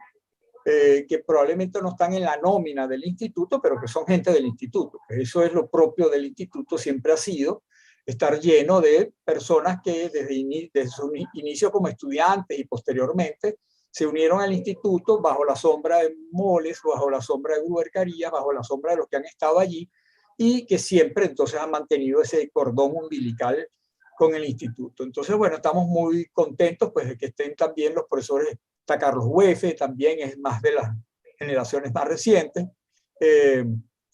Speaker 1: que probablemente no están en la nómina del instituto, pero que son gente del instituto. Eso es lo propio del instituto, siempre ha sido estar lleno de personas que desde su inicio como estudiantes y posteriormente se unieron al instituto bajo la sombra de Moles, bajo la sombra de Gruber Carías, bajo la sombra de los que han estado allí y que siempre entonces han mantenido ese cordón umbilical con el instituto. Entonces, bueno, estamos muy contentos pues de que estén también los profesores. Está Carlos Huefe, también es más de las generaciones más recientes.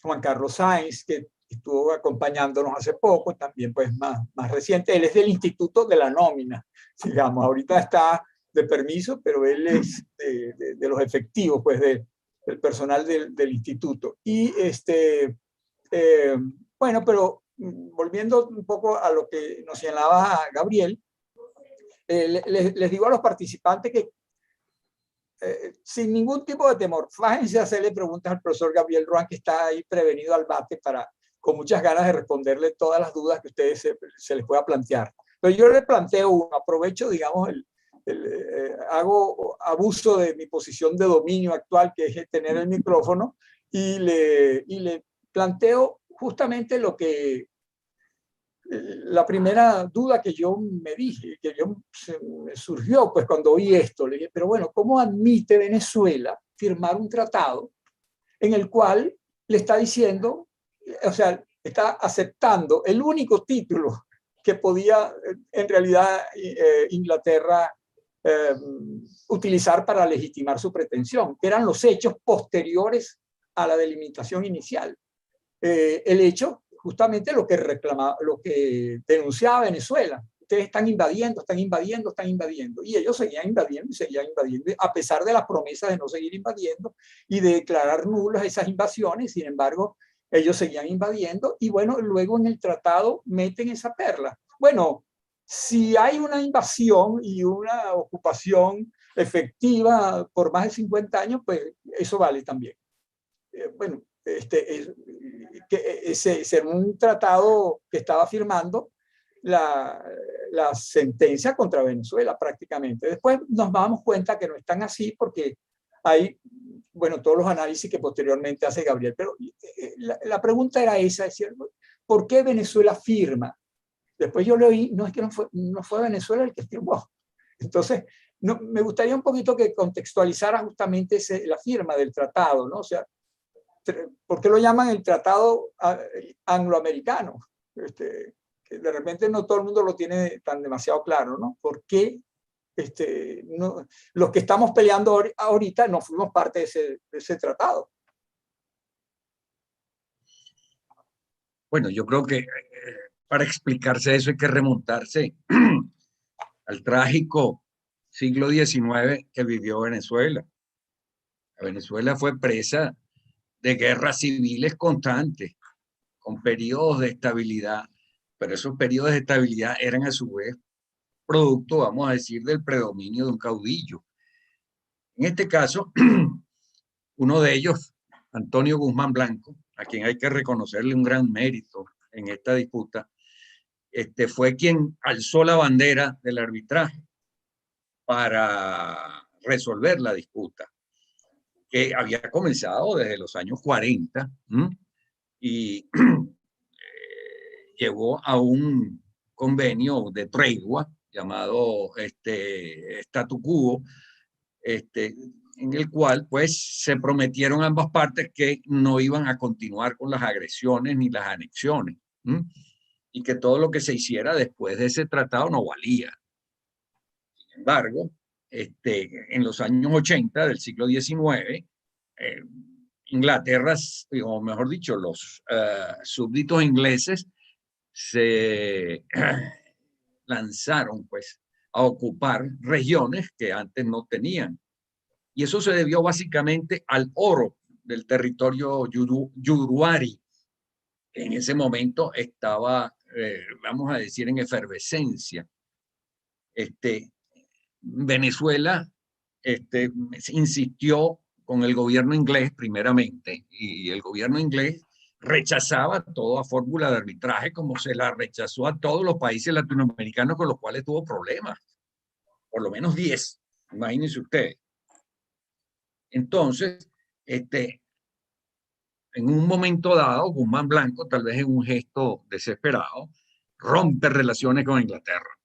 Speaker 1: Juan Carlos Sainz, que estuvo acompañándonos hace poco, también pues más reciente. Él es del Instituto de la Nómina, digamos. Ahorita está de permiso, pero él es de los efectivos, pues, del personal del instituto. Y bueno, pero volviendo un poco a lo que nos señalaba Gabriel, les digo a los participantes que sin ningún tipo de temor, fájense a hacerle preguntas al profesor Gabriel Ruán, que está ahí prevenido al bate con muchas ganas de responderle todas las dudas que ustedes se les pueda plantear. Pero yo le planteo uno, aprovecho, digamos, hago abuso de mi posición de dominio actual, que es tener el micrófono, y le planteo justamente lo que la primera duda que yo me dije, me surgió pues cuando oí esto, le dije, pero bueno, ¿cómo admite Venezuela firmar un tratado en el cual le está diciendo, o sea, está aceptando el único título que podía en realidad Inglaterra utilizar para legitimar su pretensión, que eran los hechos posteriores a la delimitación inicial? El hecho, justamente lo que denunciaba Venezuela. Ustedes están invadiendo, están invadiendo, están invadiendo. Y ellos seguían invadiendo y seguían invadiendo, a pesar de las promesas de no seguir invadiendo y de declarar nulas esas invasiones. Sin embargo, ellos seguían invadiendo y bueno, luego en el tratado meten esa perla. Bueno, si hay una invasión y una ocupación efectiva por más de 50 años, pues eso vale también. Bueno, en un tratado que estaba firmando la sentencia contra Venezuela prácticamente. Después nos damos cuenta que no están así porque hay, bueno, todos los análisis que posteriormente hace Gabriel, pero la pregunta era esa, es cierto, ¿por qué Venezuela firma? Después yo leí, no es que no fue Venezuela el que firmó. Entonces, no, me gustaría un poquito que contextualizara justamente la firma del tratado, ¿no? O sea, ¿por qué lo llaman el tratado angloamericano? Que de repente no todo el mundo lo tiene tan demasiado claro, ¿no? ¿Por qué no, los que estamos peleando ahorita no fuimos parte de ese tratado?
Speaker 2: Bueno, yo creo que para explicarse eso hay que remontarse al trágico siglo XIX que vivió Venezuela. Venezuela fue presa de guerras civiles constantes, con periodos de estabilidad, pero esos periodos de estabilidad eran a su vez producto, vamos a decir, del predominio de un caudillo. En este caso, uno de ellos, Antonio Guzmán Blanco, a quien hay que reconocerle un gran mérito en esta disputa, fue quien alzó la bandera del arbitraje para resolver la disputa, que había comenzado desde los años 40 y llegó a un convenio de tregua llamado statu quo, en el cual pues se prometieron ambas partes que no iban a continuar con las agresiones ni las anexiones, y que todo lo que se hiciera después de ese tratado no valía. Sin embargo, en los años 80 del siglo XIX, Inglaterra, o mejor dicho, los súbditos ingleses se lanzaron pues a ocupar regiones que antes no tenían. Y eso se debió básicamente al oro del territorio yuruari, que en ese momento estaba, vamos a decir, en efervescencia. Venezuela insistió con el gobierno inglés primeramente, y el gobierno inglés rechazaba toda fórmula de arbitraje, como se la rechazó a todos los países latinoamericanos con los cuales tuvo problemas, por lo menos 10, imagínense ustedes. Entonces, en un momento dado, Guzmán Blanco, tal vez en un gesto desesperado, rompe relaciones con Inglaterra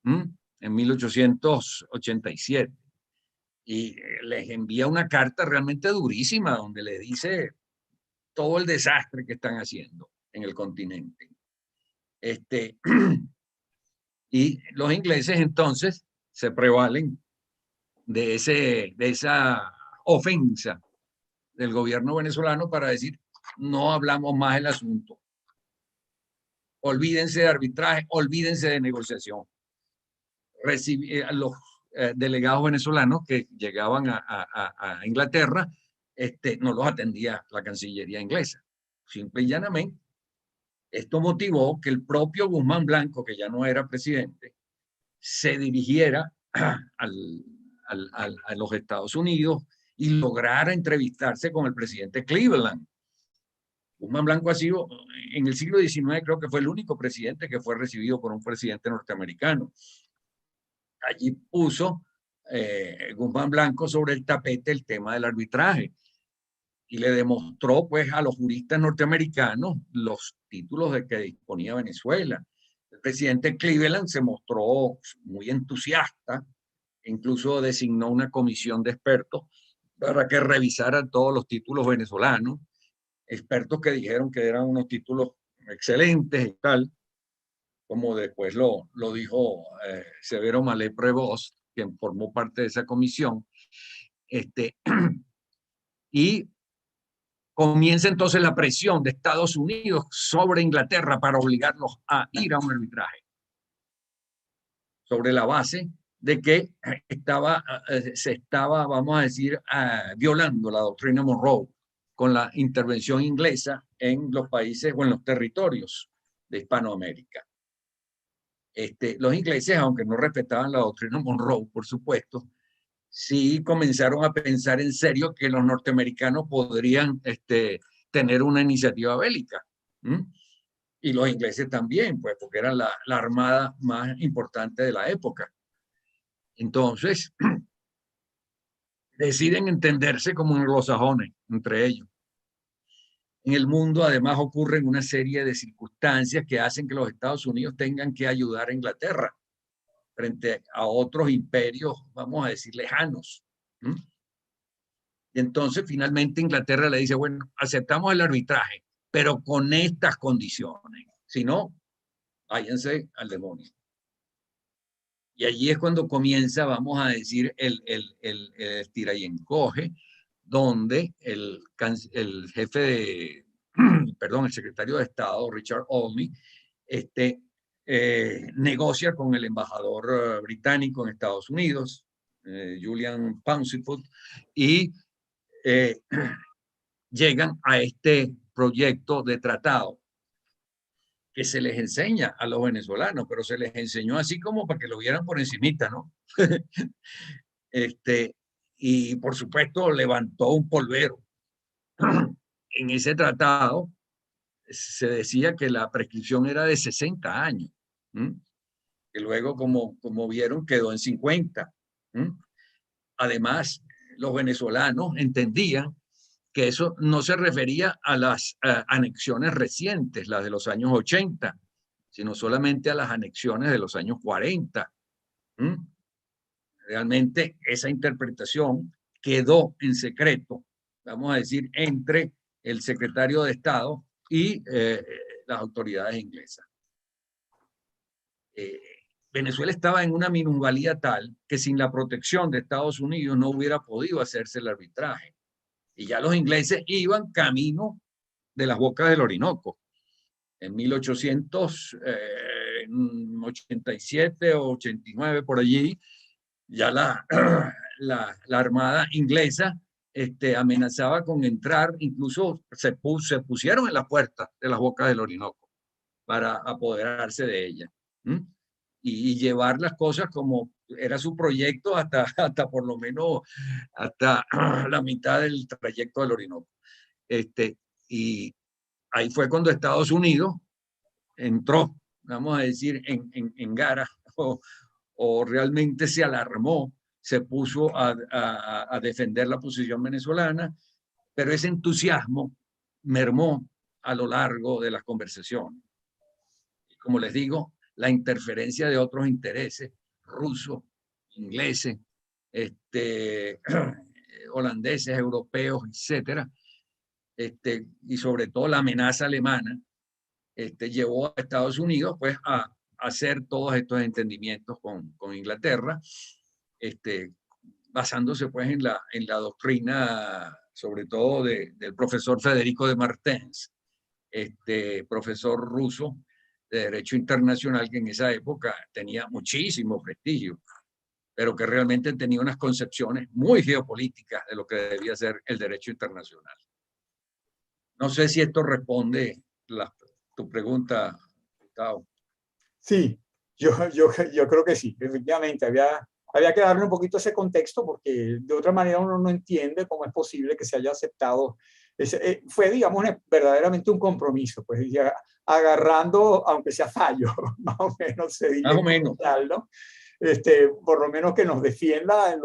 Speaker 2: en 1887 y les envía una carta realmente durísima donde le dice todo el desastre que están haciendo en el continente. Y los ingleses entonces se prevalen de esa ofensa del gobierno venezolano para decir, no hablamos más del asunto. Olvídense de arbitraje, olvídense de negociación. Los delegados venezolanos que llegaban a Inglaterra, no los atendía la Cancillería inglesa. Simple y llanamente. Esto motivó que el propio Guzmán Blanco, que ya no era presidente, se dirigiera a los Estados Unidos y lograra entrevistarse con el presidente Cleveland. Guzmán Blanco ha sido, en el siglo XIX, creo que fue el único presidente que fue recibido por un presidente norteamericano. Allí puso Guzmán Blanco sobre el tapete el tema del arbitraje y le demostró pues a los juristas norteamericanos los títulos de que disponía Venezuela. El presidente Cleveland se mostró muy entusiasta, incluso designó una comisión de expertos para que revisaran todos los títulos venezolanos, expertos que dijeron que eran unos títulos excelentes y tal, como después lo dijo Severo Malé Prevost, quien formó parte de esa comisión. Y comienza entonces la presión de Estados Unidos sobre Inglaterra para obligarlos a ir a un arbitraje, sobre la base de que se estaba, vamos a decir, violando la doctrina Monroe con la intervención inglesa en los países o en los territorios de Hispanoamérica. Los ingleses, aunque no respetaban la doctrina Monroe, por supuesto, sí comenzaron a pensar en serio que los norteamericanos podrían tener una iniciativa bélica. Y los ingleses también, pues, porque eran la armada más importante de la época. Entonces, deciden entenderse como anglosajones entre ellos. En el mundo, además, ocurren una serie de circunstancias que hacen que los Estados Unidos tengan que ayudar a Inglaterra frente a otros imperios, vamos a decir, lejanos. Y entonces, finalmente, Inglaterra le dice, bueno, aceptamos el arbitraje, pero con estas condiciones. Si no, váyanse al demonio. Y allí es cuando comienza, vamos a decir, el tira y encoge, donde el jefe de, perdón, el secretario de Estado, Richard Olney, negocia con el embajador británico en Estados Unidos, Julian Pauncefoot, y llegan a este proyecto de tratado que se les enseña a los venezolanos, pero se les enseñó así como para que lo vieran por encimita, ¿no? Y por supuesto levantó un polvero. En ese tratado se decía que la prescripción era de 60 años. que luego, como vieron, quedó en 50. Además, los venezolanos entendían que eso no se refería a las anexiones recientes, las de los años 80, sino solamente a las anexiones de los años 40. Realmente esa interpretación quedó en secreto, vamos a decir, entre el secretario de Estado y las autoridades inglesas. Venezuela estaba en una minusvalía tal que sin la protección de Estados Unidos no hubiera podido hacerse el arbitraje. Y ya los ingleses iban camino de las bocas del Orinoco. En 1887 o 89, por allí, ya la Armada inglesa amenazaba con entrar, incluso se pusieron en la puerta de las bocas del Orinoco para apoderarse de ella. Y llevar las cosas como era su proyecto hasta por lo menos hasta la mitad del trayecto del Orinoco. Y ahí fue cuando Estados Unidos entró, vamos a decir, en gara o realmente se alarmó, se puso a defender la posición venezolana, pero ese entusiasmo mermó a lo largo de las conversaciones. Como les digo, la interferencia de otros intereses, rusos, ingleses, holandeses, europeos, etcétera, y sobre todo la amenaza alemana, llevó a Estados Unidos pues a hacer todos estos entendimientos con Inglaterra, basándose pues en la doctrina sobre todo del profesor Federico de Martens, profesor ruso de Derecho Internacional que en esa época tenía muchísimo prestigio, pero que realmente tenía unas concepciones muy geopolíticas de lo que debía ser el derecho internacional. No sé si esto responde tu pregunta, Gustavo.
Speaker 1: Sí, yo creo que sí, efectivamente, había que darle un poquito ese contexto porque de otra manera uno no entiende cómo es posible que se haya aceptado. Fue, digamos, verdaderamente un compromiso, pues ya agarrando, aunque sea fallo, más o menos se diría.
Speaker 2: Más o menos.
Speaker 1: ¿No? Por lo menos que nos defienda en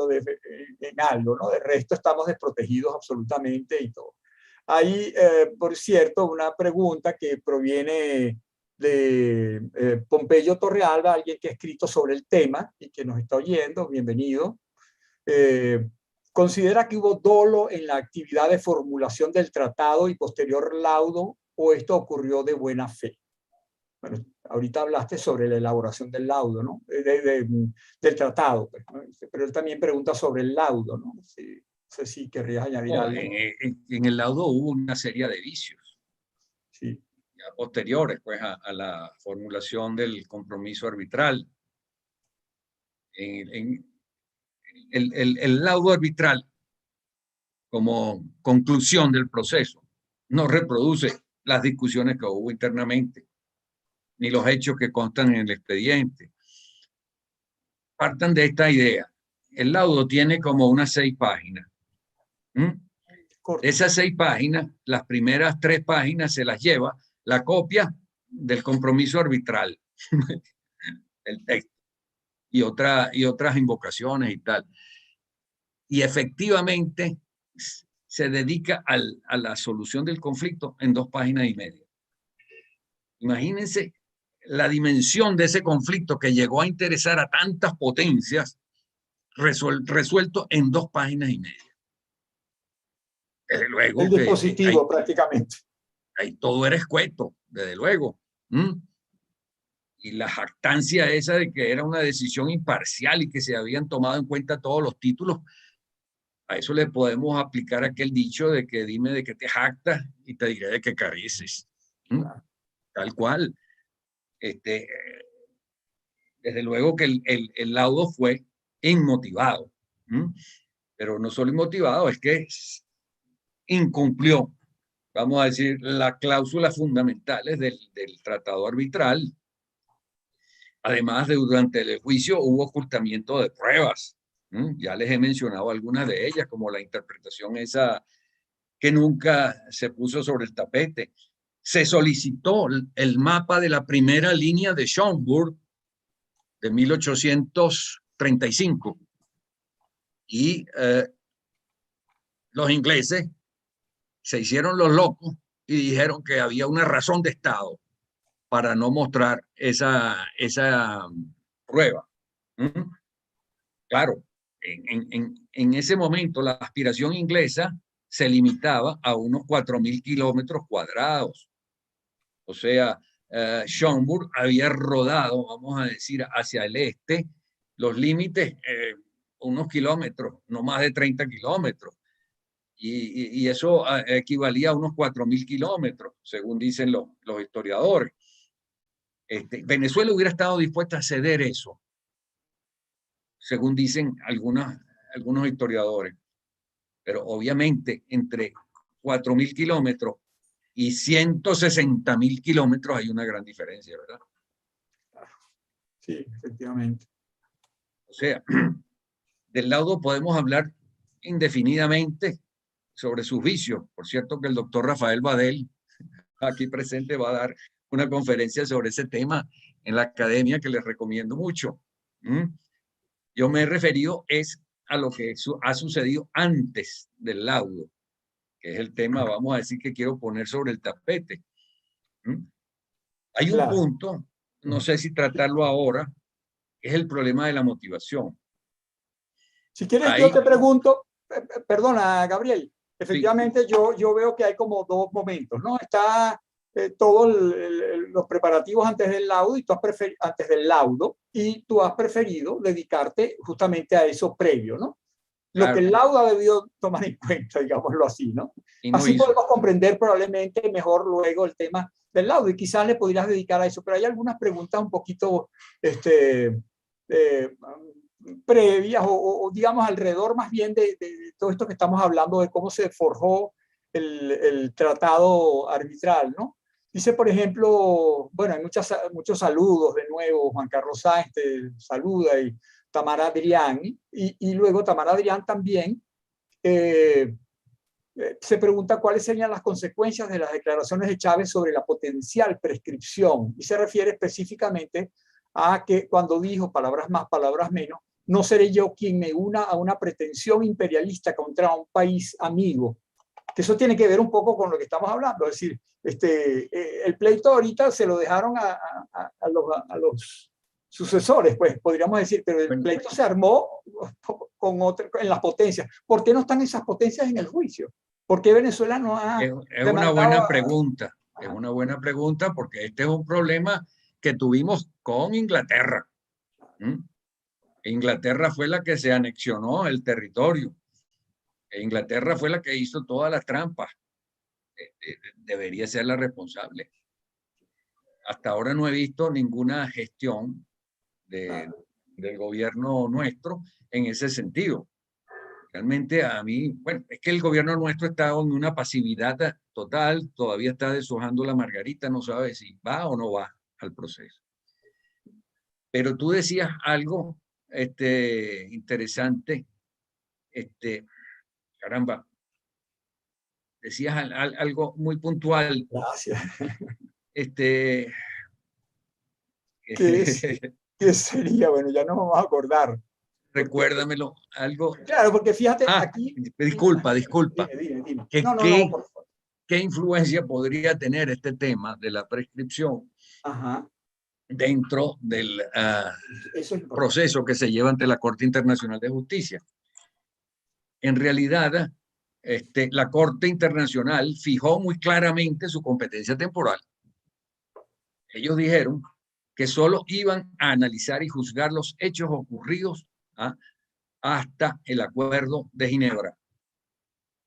Speaker 1: algo, ¿no? De resto estamos desprotegidos absolutamente y todo. Hay, por cierto, una pregunta que proviene de Pompeyo Torrealba, alguien que ha escrito sobre el tema y que nos está oyendo, bienvenido. ¿Considera que hubo dolo en la actividad de formulación del tratado y posterior laudo o esto ocurrió de buena fe? Bueno, ahorita hablaste sobre la elaboración del laudo, ¿no? Del tratado, pues, ¿no? Pero él también pregunta sobre el laudo, ¿no? Sí, no sé si querrías añadir algo.
Speaker 2: En el laudo hubo una serie de vicios.
Speaker 1: Sí.
Speaker 2: Ya posteriores pues, a la formulación del compromiso arbitral. El laudo arbitral, como conclusión del proceso, no reproduce las discusiones que hubo internamente, ni los hechos que constan en el expediente. Partan de esta idea. El laudo tiene como unas 6 páginas. De esas 6 páginas, las primeras 3 páginas se las lleva la copia del compromiso arbitral, el texto, y otras invocaciones y tal. Y efectivamente se dedica a la solución del conflicto en 2 páginas y media. Imagínense la dimensión de ese conflicto que llegó a interesar a tantas potencias, resuelto en 2 páginas y media. Desde luego
Speaker 1: el dispositivo prácticamente.
Speaker 2: Ahí todo era escueto, desde luego. Y la jactancia esa de que era una decisión imparcial y que se habían tomado en cuenta todos los títulos, a eso le podemos aplicar aquel dicho de que dime de qué te jactas y te diré de qué careces. Tal cual. Desde luego que el laudo fue inmotivado. Pero no solo inmotivado, es que incumplió, vamos a decir, las cláusulas fundamentales del tratado arbitral. Además, durante el juicio hubo ocultamiento de pruebas. Ya les he mencionado algunas de ellas, como la interpretación esa que nunca se puso sobre el tapete se solicitó el mapa de la primera línea de Schomburg de 1835 y los ingleses se hicieron los locos y dijeron que había una razón de Estado para no mostrar esa prueba. Claro, en ese momento la aspiración inglesa se limitaba a unos 4.000 kilómetros cuadrados. O sea, Schomburg había rodado, vamos a decir, hacia el este, los límites, unos kilómetros, no más de 30 kilómetros. Y eso equivalía a unos 4.000 kilómetros, según dicen los historiadores. Venezuela hubiera estado dispuesta a ceder eso, según dicen algunos historiadores. Pero obviamente entre 4.000 kilómetros y 160.000 kilómetros hay una gran diferencia, ¿verdad?
Speaker 1: Sí, efectivamente.
Speaker 2: O sea, del laudo podemos hablar indefinidamente sobre sus vicios. Por cierto que el doctor Rafael Badel, aquí presente, va a dar una conferencia sobre ese tema en la academia que les recomiendo mucho. Yo me he referido a lo que ha sucedido antes del laudo, que es el tema, vamos a decir, que quiero poner sobre el tapete. Hay un punto, no sé si tratarlo ahora, es el problema de la motivación.
Speaker 1: Si quieres, yo te pregunto, perdona, Gabriel, efectivamente sí. yo veo que hay como dos momentos, ¿no? Está todos los preparativos antes del laudo y tú has preferido dedicarte justamente a eso previo, ¿no? Lo que el laudo ha debido tomar en cuenta, digámoslo así, ¿no? Así podemos comprender probablemente mejor luego el tema del laudo y quizás le podrías dedicar a eso, pero hay algunas preguntas un poquito previas o digamos alrededor más bien de todo esto que estamos hablando de cómo se forjó el tratado arbitral, ¿no? Dice, por ejemplo, bueno, hay muchos saludos de nuevo, Juan Carlos Sáenz te saluda y Tamara Adrián, y luego Tamara Adrián también se pregunta cuáles serían las consecuencias de las declaraciones de Chávez sobre la potencial prescripción, y se refiere específicamente a que cuando dijo palabras más, palabras menos, no seré yo quien me una a una pretensión imperialista contra un país amigo. Que eso tiene que ver un poco con lo que estamos hablando, es decir, el pleito ahorita se lo dejaron a los sucesores, pues podríamos decir, pero el pleito se armó en las potencias. ¿Por qué no están esas potencias en el juicio? ¿Por qué Venezuela no ha
Speaker 2: Es una buena pregunta, es una buena pregunta porque este es un problema que tuvimos con Inglaterra. Inglaterra fue la que se anexionó el territorio. Inglaterra fue la que hizo todas las trampas. Debería ser la responsable. Hasta ahora no he visto ninguna gestión del gobierno nuestro en ese sentido. Realmente a mí, bueno, es que el gobierno nuestro está en una pasividad total, todavía está deshojando la margarita, no sabe si va o no va al proceso. Pero tú decías algo interesante, caramba, decías algo muy puntual.
Speaker 1: Gracias.
Speaker 2: ¿Qué
Speaker 1: sería? Bueno, ya no vamos a acordar.
Speaker 2: Recuérdamelo, algo.
Speaker 1: Claro, porque fíjate, aquí...
Speaker 2: Disculpa.
Speaker 1: Dime.
Speaker 2: ¿Qué influencia podría tener este tema de la prescripción dentro del proceso que se lleva ante la Corte Internacional de Justicia? En realidad, la Corte Internacional fijó muy claramente su competencia temporal. Ellos dijeron que solo iban a analizar y juzgar los hechos ocurridos hasta el Acuerdo de Ginebra.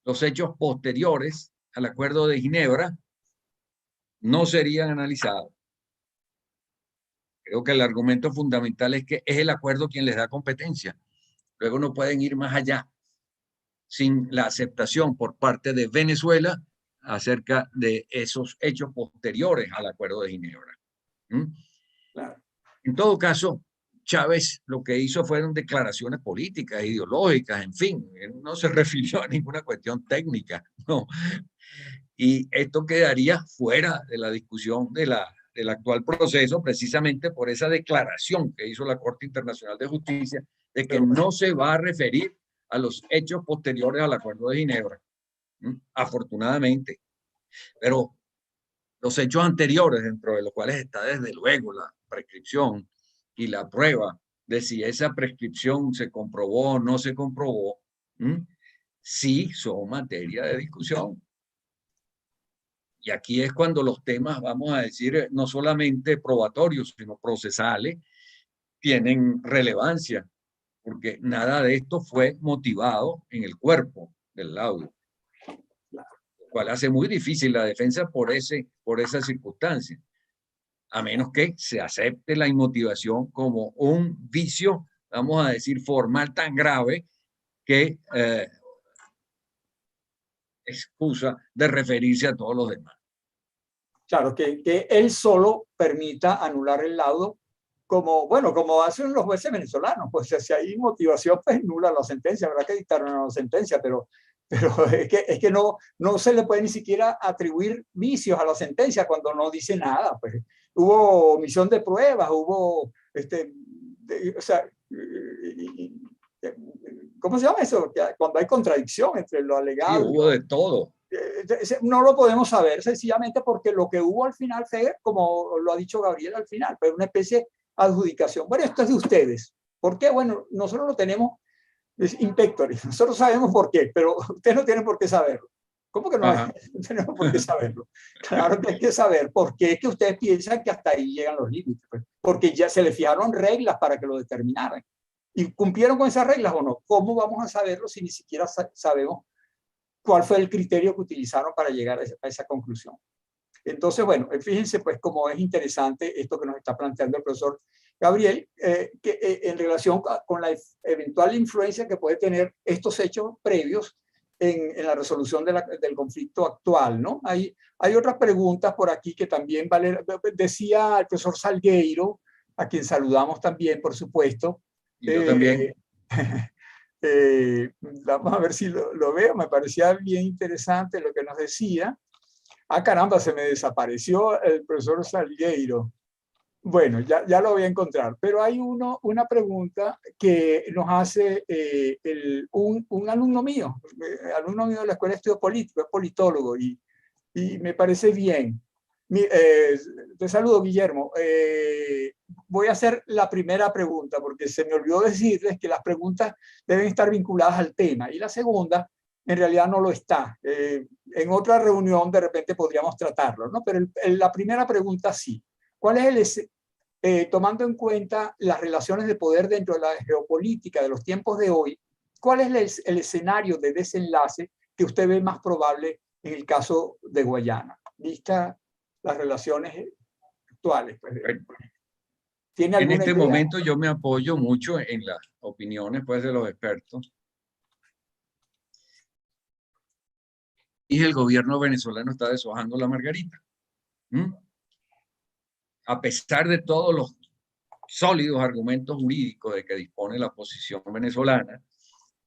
Speaker 2: Los hechos posteriores al Acuerdo de Ginebra no serían analizados. Creo que el argumento fundamental es que es el acuerdo quien les da competencia. Luego no pueden ir más allá sin la aceptación por parte de Venezuela acerca de esos hechos posteriores al Acuerdo de Ginebra. Claro. En todo caso, Chávez lo que hizo fueron declaraciones políticas, ideológicas, en fin, él no se refirió a ninguna cuestión técnica, no. Y esto quedaría fuera de la discusión del actual proceso, precisamente por esa declaración que hizo la Corte Internacional de Justicia de que no se va a referir a los hechos posteriores al Acuerdo de Ginebra. Afortunadamente. Pero los hechos anteriores, dentro de los cuales está desde luego la prescripción y la prueba de si esa prescripción se comprobó o no se comprobó, sí son materia de discusión. Y aquí es cuando los temas, vamos a decir, no solamente probatorios, sino procesales, tienen relevancia, porque nada de esto fue motivado en el cuerpo del laudo, lo cual hace muy difícil la defensa por esa circunstancia, a menos que se acepte la inmotivación como un vicio, vamos a decir, formal tan grave que excusa de referirse a todos los demás.
Speaker 1: Claro, que él solo permita anular el laudo como, bueno, como hacen los jueces venezolanos, pues si hay motivación, pues nula la sentencia, habrá que dictar una sentencia, pero es que no se le puede ni siquiera atribuir vicios a la sentencia cuando no dice nada, pues hubo omisión de pruebas, hubo, o sea, ¿cómo se llama eso? Cuando hay contradicción entre lo alegado.
Speaker 2: Sí, hubo de todo.
Speaker 1: No lo podemos saber sencillamente porque lo que hubo al final fue, como lo ha dicho Gabriel al final, fue una especie de adjudicación. Bueno, esto es de ustedes. ¿Por qué? Bueno, nosotros lo tenemos inspectores, nosotros sabemos por qué, pero ustedes no tienen por qué saberlo. ¿Cómo que no, no tenemos por qué saberlo? Claro que hay que saber por qué es que ustedes piensan que hasta ahí llegan los límites, pues, porque ya se les fijaron reglas para que lo determinaran. ¿Y cumplieron con esas reglas o no? ¿Cómo vamos a saberlo si ni siquiera sabemos cuál fue el criterio que utilizaron para llegar a esa conclusión? Entonces, bueno, fíjense pues cómo es interesante esto que nos está planteando el profesor Gabriel, en relación con la eventual influencia que puede tener estos hechos previos en la resolución del conflicto actual, ¿no? Hay otras preguntas por aquí que también decía el profesor Salgueiro, a quien saludamos también, por supuesto.
Speaker 2: Y yo también.
Speaker 1: Vamos a ver si lo veo, me parecía bien interesante lo que nos decía. Ah, caramba, se me desapareció el profesor Salgueiro. Bueno, ya lo voy a encontrar, pero hay una pregunta que nos hace un alumno mío de la Escuela de Estudios Políticos, es politólogo, y me parece bien. Te saludo, Guillermo. Voy a hacer la primera pregunta, porque se me olvidó decirles que las preguntas deben estar vinculadas al tema, y la segunda en realidad no lo está. En otra reunión de repente podríamos tratarlo, ¿no? Pero la primera pregunta sí. ¿Cuál es tomando en cuenta las relaciones de poder dentro de la geopolítica de los tiempos de hoy, cuál es el escenario de desenlace que usted ve más probable en el caso de Guayana, vista las relaciones actuales? Pues, ¿tiene
Speaker 2: en
Speaker 1: alguna
Speaker 2: este
Speaker 1: idea?
Speaker 2: momento yo me apoyo mucho en las opiniones pues, de los expertos. Y el gobierno venezolano está deshojando la margarita. A pesar de todos los sólidos argumentos jurídicos de que dispone la oposición venezolana,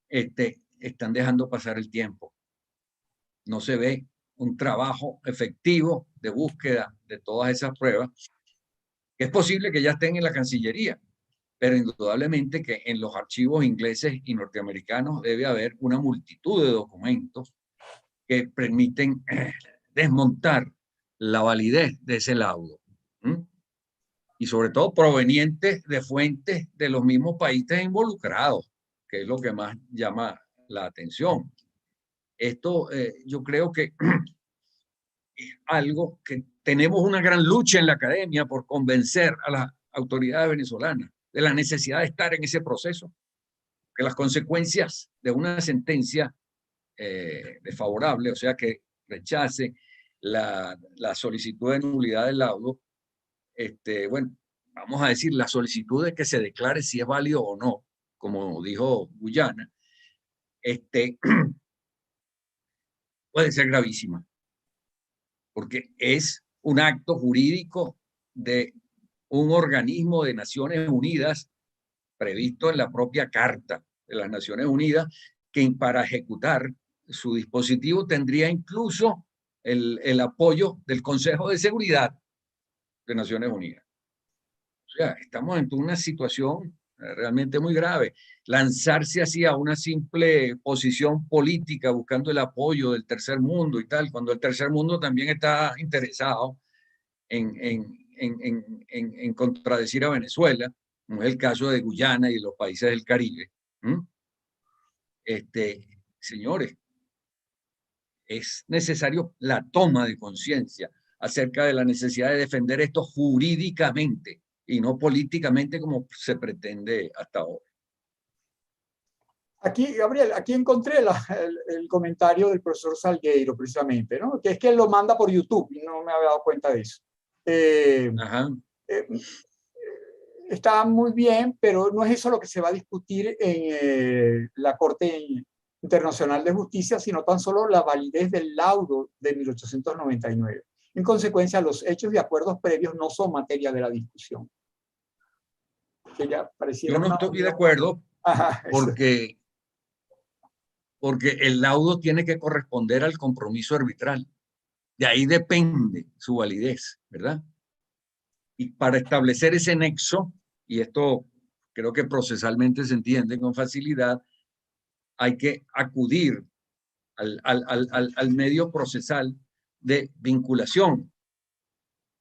Speaker 2: están dejando pasar el tiempo. No se ve un trabajo efectivo de búsqueda de todas esas pruebas. Es posible que ya estén en la Cancillería, pero indudablemente que en los archivos ingleses y norteamericanos debe haber una multitud de documentos que permiten desmontar la validez de ese laudo. Y sobre todo provenientes de fuentes de los mismos países involucrados, que es lo que más llama la atención. Esto yo creo que es algo que tenemos una gran lucha en la academia por convencer a las autoridades venezolanas de la necesidad de estar en ese proceso, que las consecuencias de una sentencia desfavorable, o sea, que rechace la solicitud de nulidad del laudo, bueno, vamos a decir, la solicitud de que se declare si es válido o no, como dijo Guyana, puede ser gravísima, porque es un acto jurídico de un organismo de Naciones Unidas previsto en la propia Carta de las Naciones Unidas, que para ejecutar su dispositivo tendría incluso el apoyo del Consejo de Seguridad de Naciones Unidas. O sea, estamos ante una situación realmente muy grave. Lanzarse así a una simple posición política buscando el apoyo del tercer mundo y tal, cuando el tercer mundo también está interesado en contradecir a Venezuela, como es el caso de Guyana y de los países del Caribe. Señores, es necesario la toma de conciencia acerca de la necesidad de defender esto jurídicamente y no políticamente como se pretende hasta ahora.
Speaker 1: Aquí, Gabriel, aquí encontré el comentario del profesor Salgueiro, precisamente, ¿no? Que es que él lo manda por YouTube y no me había dado cuenta de eso.
Speaker 2: Ajá.
Speaker 1: Está muy bien, pero no es eso lo que se va a discutir en la Corte Internacional de Justicia, sino tan solo la validez del laudo de 1899. En consecuencia, los hechos y acuerdos previos no son materia de la discusión. Que ya pareciera
Speaker 2: Yo no
Speaker 1: una
Speaker 2: estoy de
Speaker 1: unión.
Speaker 2: acuerdo
Speaker 1: Ajá,
Speaker 2: porque el laudo tiene que corresponder al compromiso arbitral. De ahí depende su validez, ¿verdad? Y para establecer ese nexo, y esto creo que procesalmente se entiende con facilidad, hay que acudir al medio procesal de vinculación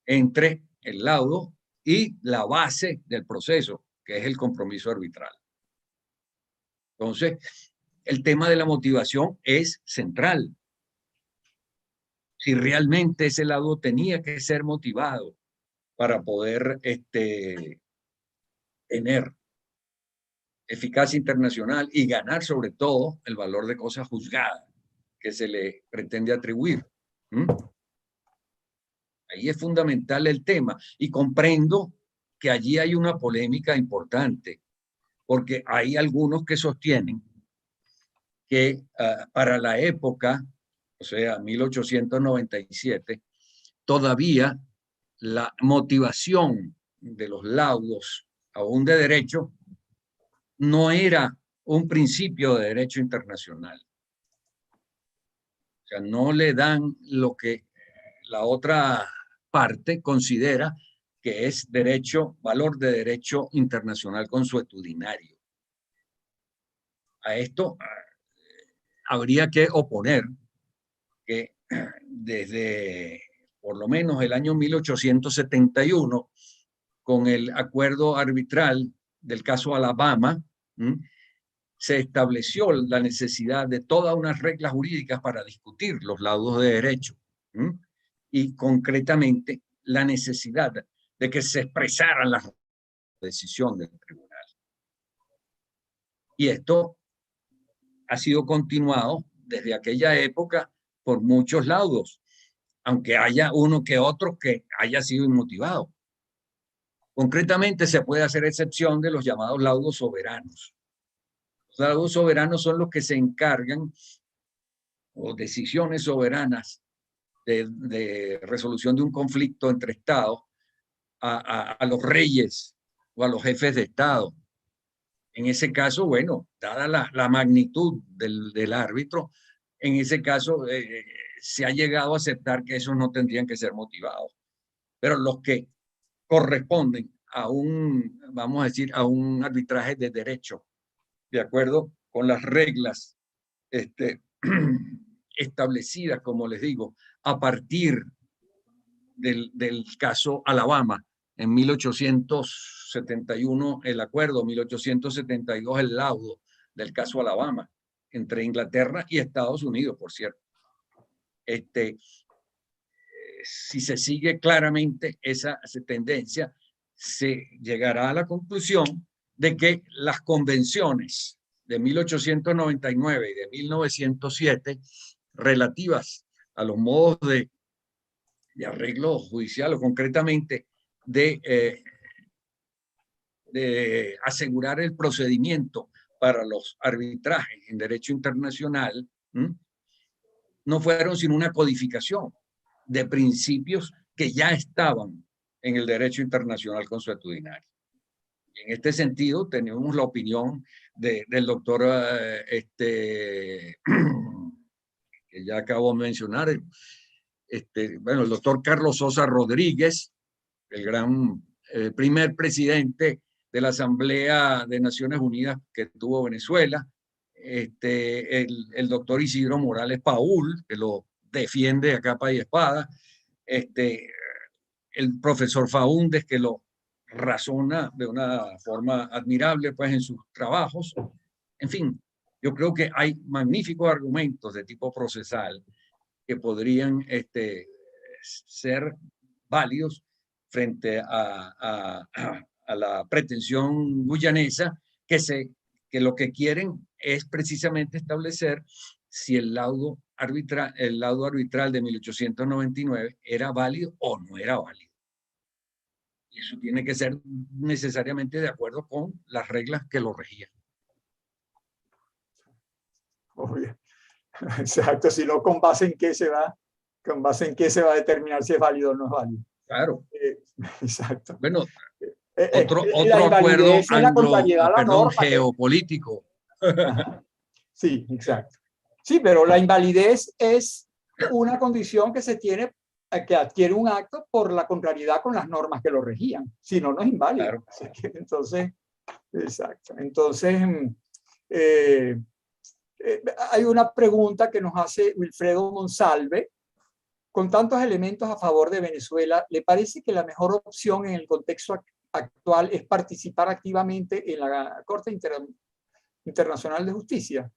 Speaker 2: entre el laudo y la base del proceso, que es el compromiso arbitral. Entonces, el tema de la motivación es central. Si realmente ese laudo tenía que ser motivado para poder tener eficacia internacional y ganar sobre todo el valor de cosa juzgada que se le pretende atribuir. Ahí es fundamental el tema y comprendo que allí hay una polémica importante porque hay algunos que sostienen que para la época, o sea, 1897, todavía la motivación de los laudos, aún de derecho, no era un principio de derecho internacional. O sea, no le dan lo que la otra parte considera que es derecho, valor de derecho internacional consuetudinario. A esto habría que oponer que desde por lo menos el año 1871, con el acuerdo arbitral del caso Alabama, se estableció la necesidad de todas unas reglas jurídicas para discutir los laudos de derecho y concretamente la necesidad de que se expresaran las decisiones del tribunal. Y esto ha sido continuado desde aquella época por muchos laudos, aunque haya uno que otro que haya sido inmotivado. Concretamente se puede hacer excepción de los llamados laudos soberanos. Los laudos soberanos son los que se encargan, o decisiones soberanas de resolución de un conflicto entre estados, a los reyes o a los jefes de estado. En ese caso, bueno, dada la magnitud del árbitro, en ese caso se ha llegado a aceptar que esos no tendrían que ser motivados. Pero los que corresponden a un, vamos a decir, a un arbitraje de derecho, de acuerdo con las reglas establecidas, como les digo, a partir del caso Alabama, en 1871 el acuerdo, 1872 el laudo del caso Alabama, entre Inglaterra y Estados Unidos, por cierto. Si se sigue claramente esa tendencia, se llegará a la conclusión de que las convenciones de 1899 y de 1907 relativas a los modos de arreglo judicial o concretamente de asegurar el procedimiento para los arbitrajes en derecho internacional, no fueron sino una codificación de principios que ya estaban en el derecho internacional consuetudinario. En este sentido, tenemos la opinión del doctor que ya acabo de mencionar, bueno, el doctor Carlos Sosa Rodríguez, el gran primer presidente de la Asamblea de Naciones Unidas que tuvo Venezuela, el doctor Isidro Morales Paul, que lo defiende a capa y espada, el profesor Faúndez, que lo razona de una forma admirable pues, en sus trabajos. En fin, yo creo que hay magníficos argumentos de tipo procesal que podrían ser válidos frente a la pretensión guyanesa que lo que quieren es precisamente establecer si el laudo arbitral de 1899 era válido o no era válido. Y eso tiene que ser necesariamente de acuerdo con las reglas que lo regían.
Speaker 1: Obvio. Exacto, si no, ¿con base en qué se va? ¿Con base en qué se va a determinar si es válido o no es válido?
Speaker 2: Claro.
Speaker 1: Exacto.
Speaker 2: Bueno,
Speaker 1: La
Speaker 2: otro acuerdo
Speaker 1: invalidez es la contrariedad a la norma.
Speaker 2: geopolítico.
Speaker 1: Sí, exacto. Sí, pero la invalidez es una condición que se tiene, que adquiere un acto por la contrariedad con las normas que lo regían. Si no, no es inválido.
Speaker 2: Claro.
Speaker 1: Entonces, exacto. Entonces, hay una pregunta que nos hace Wilfredo Monsalve. Con tantos elementos a favor de Venezuela, ¿le parece que la mejor opción en el contexto actual es participar activamente en la Corte Internacional de Justicia?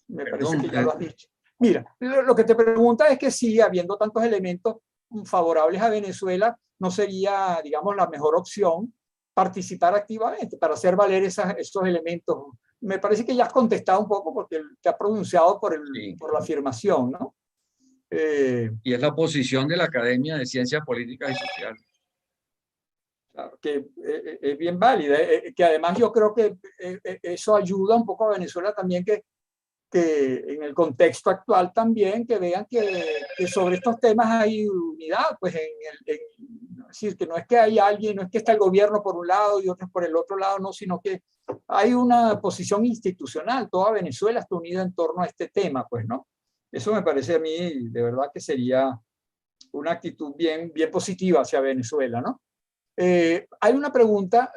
Speaker 1: Me parece que ya lo has dicho. Mira, lo que te pregunta es que sí, habiendo tantos elementos favorables a Venezuela, no sería, digamos, la mejor opción participar activamente para hacer valer esos elementos. Me parece que ya has contestado un poco porque te has pronunciado por la afirmación, ¿no?
Speaker 2: Y es la posición de la Academia de Ciencias Políticas y Sociales.
Speaker 1: Claro, que es bien válida, que además yo creo que eso ayuda un poco a Venezuela también, que en el contexto actual también, que vean que sobre estos temas hay unidad, pues es decir, que no es que hay alguien, no es que está el gobierno por un lado y otros por el otro lado, no, sino que hay una posición institucional, toda Venezuela está unida en torno a este tema, pues, ¿no? Eso me parece a mí, de verdad, que sería una actitud bien, bien positiva hacia Venezuela, ¿no? Hay una pregunta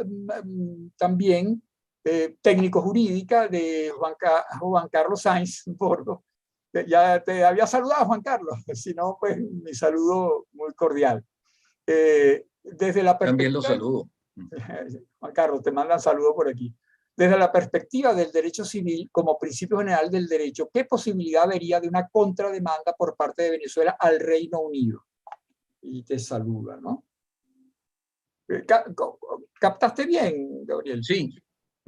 Speaker 1: también técnico-jurídica de Juan Carlos Sainz Bordo. Ya te había saludado, Juan Carlos, si no, pues mi saludo muy cordial. Desde la
Speaker 2: También lo
Speaker 1: perspectiva,
Speaker 2: saludo.
Speaker 1: Juan Carlos, te mandan saludos por aquí. Desde la perspectiva del derecho civil como principio general del derecho, ¿qué posibilidad vería de una contrademanda por parte de Venezuela al Reino Unido? Y te saluda, ¿no? ¿Captaste bien, Gabriel?
Speaker 2: Sí,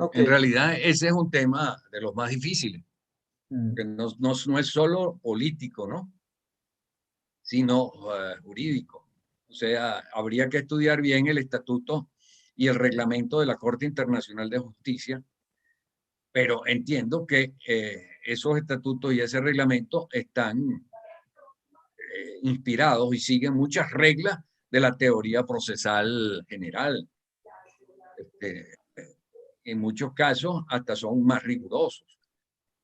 Speaker 1: Okay.
Speaker 2: en realidad ese es un tema de los más difíciles, que no es solo político, ¿no? Sino jurídico. O sea, habría que estudiar bien el estatuto y el reglamento de la Corte Internacional de Justicia, pero entiendo que esos estatutos y ese reglamento están inspirados y siguen muchas reglas de la teoría procesal general. En muchos casos hasta son más rigurosos.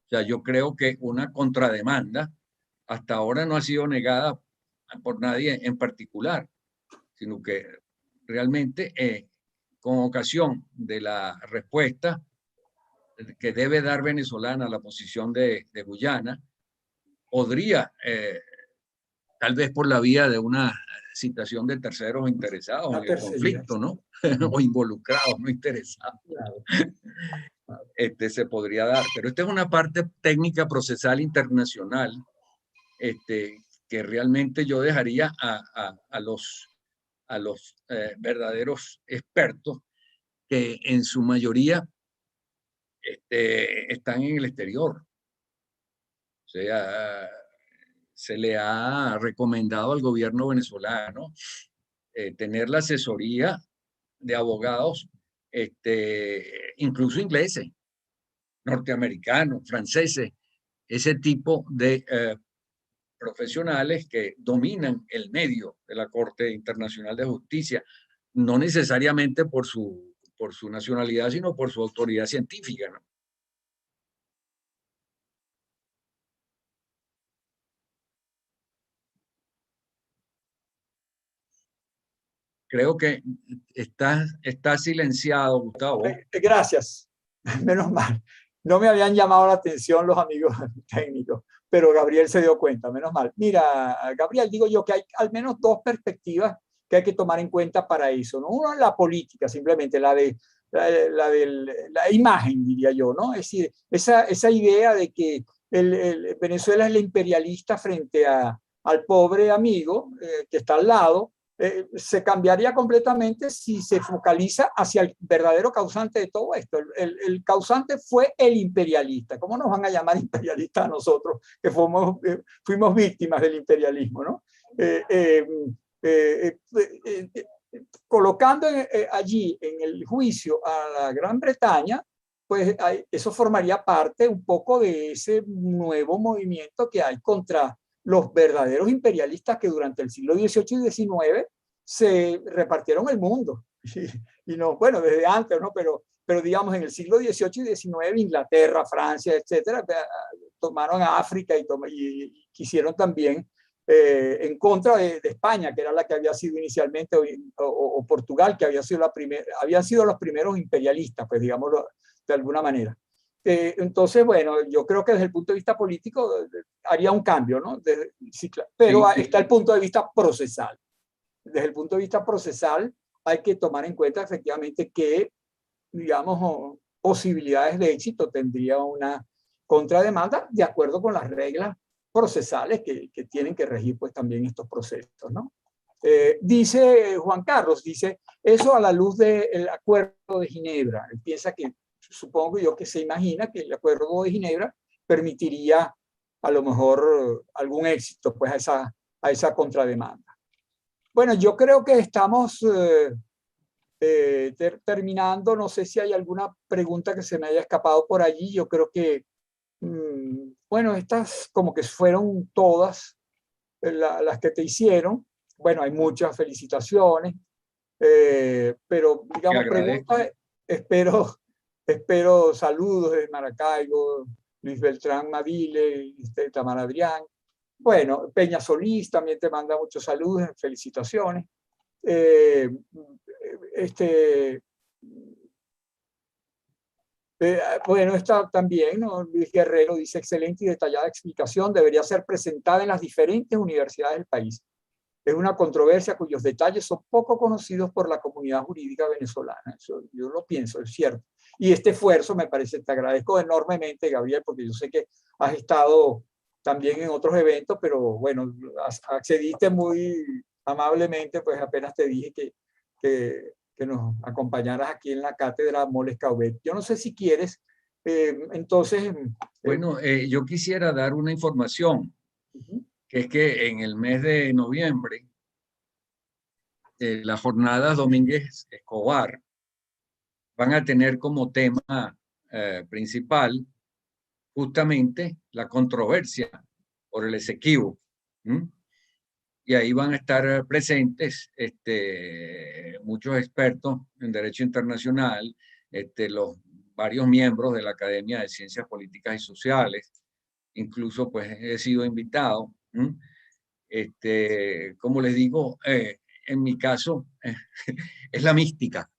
Speaker 2: O sea, yo creo que una contrademanda hasta ahora no ha sido negada por nadie en particular, sino que realmente con ocasión de la respuesta que debe dar venezolana a la posición de Guyana, podría, tal vez por la vía de una citación de terceros interesados en el conflicto, ¿no? O involucrados, no interesados. Se podría dar. Pero esta es una parte técnica procesal internacional que realmente yo dejaría a los verdaderos expertos que en su mayoría están en el exterior. O sea, se le ha recomendado al gobierno venezolano tener la asesoría de abogados, incluso ingleses, norteamericanos, franceses, ese tipo de profesionales que dominan el medio de la Corte Internacional de Justicia, no necesariamente por su nacionalidad, sino por su autoridad científica, ¿no? creo que está silenciado, Gustavo.
Speaker 1: Gracias, menos mal. No me habían llamado la atención los amigos técnicos, pero Gabriel se dio cuenta, menos mal. Mira, Gabriel, digo yo que hay al menos dos perspectivas que hay que tomar en cuenta para eso, ¿no? Uno es la política, simplemente la imagen, diría yo, ¿no? Es decir, esa idea de que Venezuela es la imperialista frente al pobre amigo que está al lado, se cambiaría completamente si se focaliza hacia el verdadero causante de todo esto. El causante fue el imperialista. ¿Cómo nos van a llamar imperialistas a nosotros que fuimos víctimas del imperialismo, ¿no? Colocando allí en el juicio a la Gran Bretaña, pues eso formaría parte un poco de ese nuevo movimiento que hay contra los verdaderos imperialistas que durante el siglo XVIII y XIX se repartieron el mundo. Y no, bueno, desde antes, ¿no? Pero digamos en el siglo XVIII y XIX, Inglaterra, Francia, etcétera, tomaron a África y quisieron también en contra de España, que era la que había sido inicialmente, o Portugal, que había sido los primeros imperialistas, pues digámoslo de alguna manera. Entonces, bueno, yo creo que desde el punto de vista político haría un cambio, ¿no? Sí, claro. Pero
Speaker 2: Sí,
Speaker 1: está el punto de vista procesal. Desde el punto de vista procesal hay que tomar en cuenta efectivamente que, digamos, posibilidades de éxito tendría una contrademanda de acuerdo con las reglas procesales que tienen que regir pues también estos procesos, ¿no? Dice Juan Carlos, dice, eso a la luz del Acuerdo de Ginebra. Él piensa que, supongo yo que se imagina que el Acuerdo de Ginebra permitiría a lo mejor algún éxito pues a esa contrademanda. Bueno, yo creo que estamos terminando. No sé si hay alguna pregunta que se me haya escapado por allí. Yo creo que, bueno, estas como que fueron todas las que te hicieron. Bueno, hay muchas felicitaciones, pero
Speaker 2: te
Speaker 1: digamos,
Speaker 2: agradezco.
Speaker 1: preguntas, espero saludos de Maracaibo, Luis Beltrán Mavile, Tamara Adrián. Bueno, Peña Solís también te manda muchos saludos, felicitaciones. Eh, este, bueno, está también, ¿no? Luis Guerrero dice, excelente y detallada explicación, debería ser presentada en las diferentes universidades del país. Es una controversia cuyos detalles son poco conocidos por la comunidad jurídica venezolana. Eso yo lo pienso, es cierto. Y este esfuerzo me parece, te agradezco enormemente, Gabriel, porque yo sé que has estado también en otros eventos, pero bueno, accediste muy amablemente, pues apenas te dije que nos acompañaras aquí en la cátedra Moles Caubet. Yo no sé si quieres, entonces...
Speaker 2: Bueno, yo quisiera dar una información, que es que en el mes de noviembre, las jornadas Domínguez Escobar van a tener como tema principal justamente la controversia por el Esequibo. Y ahí van a estar presentes muchos expertos en derecho internacional, los varios miembros de la Academia de Ciencias Políticas y Sociales, incluso pues he sido invitado. Como les digo, en mi caso es la mística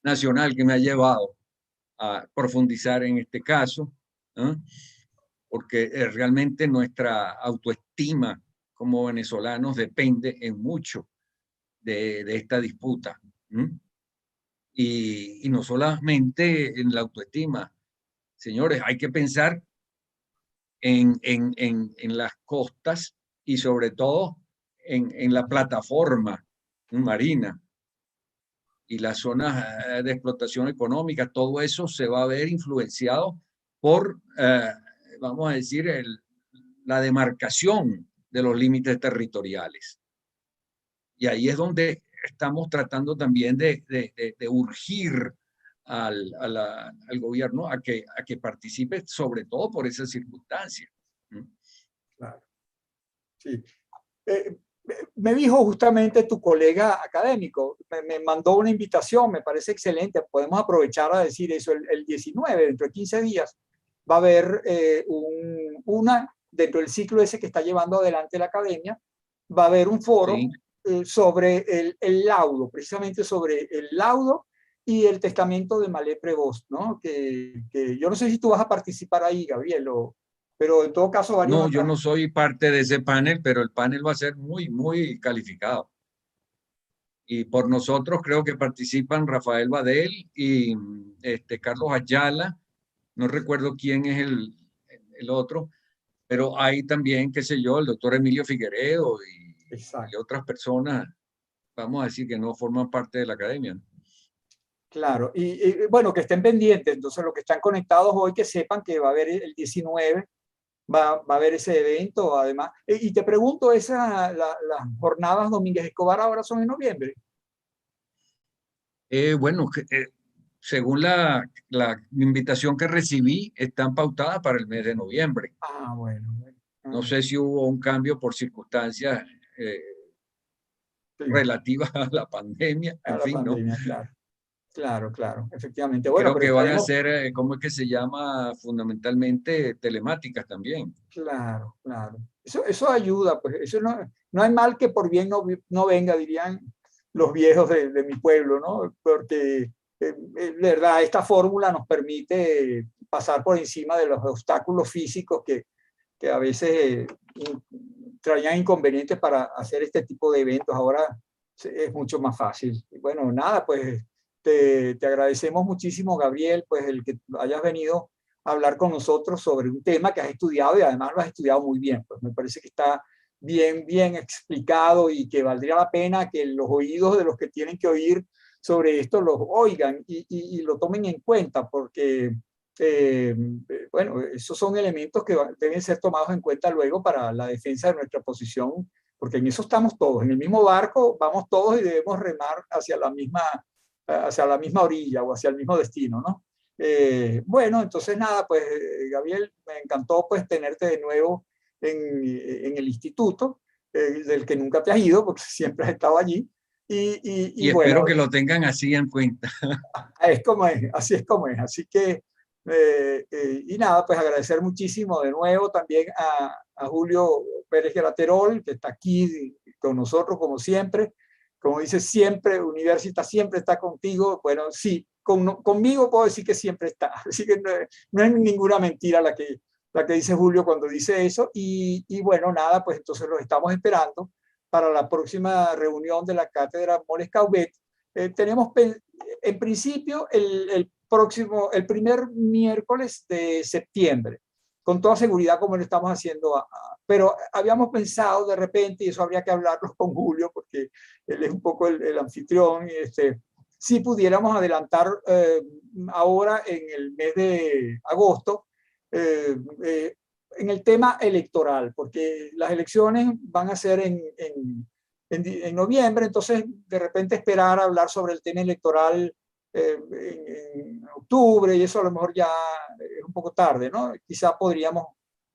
Speaker 2: nacional que me ha llevado a profundizar en este caso, porque realmente nuestra autoestima como venezolanos depende en mucho de esta disputa. Y no solamente en la autoestima, señores, hay que pensar en las costas y sobre todo en la plataforma marina y las zonas de explotación económica. Todo eso se va a ver influenciado por, vamos a decir, la demarcación de los límites territoriales. Y ahí es donde estamos tratando también de urgir al gobierno a que participe, sobre todo por esas circunstancias.
Speaker 1: Claro, sí. Me dijo justamente tu colega académico, me mandó una invitación, me parece excelente, podemos aprovechar a decir eso, el 19, dentro de 15 días, va a haber dentro del ciclo ese que está llevando adelante la academia, va a haber un foro
Speaker 2: Sí.
Speaker 1: sobre el laudo, precisamente sobre el laudo y el testamento de Malé Prevost, ¿no? Que yo no sé si tú vas a participar ahí, Gabriel, pero en todo caso varios
Speaker 2: No, yo
Speaker 1: otras.
Speaker 2: no soy parte de ese panel, pero el panel va a ser muy, muy calificado. Y por nosotros creo que participan Rafael Badel y Carlos Ayala. No recuerdo quién es el otro, pero hay también, qué sé yo, el doctor Emilio Figueredo y
Speaker 1: Exacto.
Speaker 2: otras personas, vamos a decir, que no forman parte de la academia, ¿no?
Speaker 1: Claro, bueno, que estén pendientes, entonces los que están conectados hoy que sepan que va a haber el 19, va a haber ese evento además. Y te pregunto, las jornadas Domínguez Escobar ahora son en noviembre.
Speaker 2: Bueno, según la invitación que recibí, están pautadas para el mes de noviembre.
Speaker 1: Ah, bueno, bueno.
Speaker 2: No
Speaker 1: Ah,
Speaker 2: sé si hubo un cambio por circunstancias
Speaker 1: sí,
Speaker 2: relativas a la pandemia,
Speaker 1: a
Speaker 2: en
Speaker 1: la
Speaker 2: fin, ¿no?
Speaker 1: pandemia, claro. Claro, claro, efectivamente.
Speaker 2: Y
Speaker 1: Bueno,
Speaker 2: creo
Speaker 1: pero
Speaker 2: que van a
Speaker 1: estaremos,
Speaker 2: ser, ¿cómo es que se llama? Fundamentalmente telemáticas también.
Speaker 1: claro, claro. Eso ayuda, pues eso no hay mal que por bien no venga, dirían los viejos de mi pueblo, ¿no? Porque, de verdad, esta fórmula nos permite pasar por encima de los obstáculos físicos que a veces traían inconvenientes para hacer este tipo de eventos. Ahora es mucho más fácil. Y bueno, nada, pues te agradecemos muchísimo, Gabriel, pues el que hayas venido a hablar con nosotros sobre un tema que has estudiado y además lo has estudiado muy bien. Pues me parece que está bien, bien explicado y que valdría la pena que los oídos de los que tienen que oír sobre esto los oigan y lo tomen en cuenta, porque eh, bueno, esos son elementos que deben ser tomados en cuenta luego para la defensa de nuestra posición, porque en eso estamos todos, en el mismo barco vamos todos y debemos remar hacia la misma orilla o hacia el mismo destino, ¿no? Bueno, entonces nada, pues Gabriel, me encantó pues tenerte de nuevo en el instituto, del que nunca te has ido, porque siempre has estado allí. Y
Speaker 2: Y espero
Speaker 1: bueno,
Speaker 2: que lo tengan así en cuenta.
Speaker 1: es como es, así es como es. Así que, y nada, pues agradecer muchísimo de nuevo también a Julio Pérez Geraterol, que está aquí con nosotros como siempre. Como dice siempre, Universitas siempre está contigo. Bueno, sí, conmigo puedo decir que siempre está. Así que no es ninguna mentira la que dice Julio cuando dice eso. Y bueno, nada, pues entonces los estamos esperando para la próxima reunión de la cátedra Moles Cauvet. Tenemos en principio el primer miércoles de septiembre, con toda seguridad como lo estamos haciendo, pero habíamos pensado de repente, y eso habría que hablarlo con Julio, porque él es un poco el anfitrión, si pudiéramos adelantar ahora en el mes de agosto, eh, eh, en el tema electoral, porque las elecciones van a ser en noviembre, entonces de repente esperar a hablar sobre el tema electoral en octubre y eso a lo mejor ya es un poco tarde, ¿no? Quizá podríamos,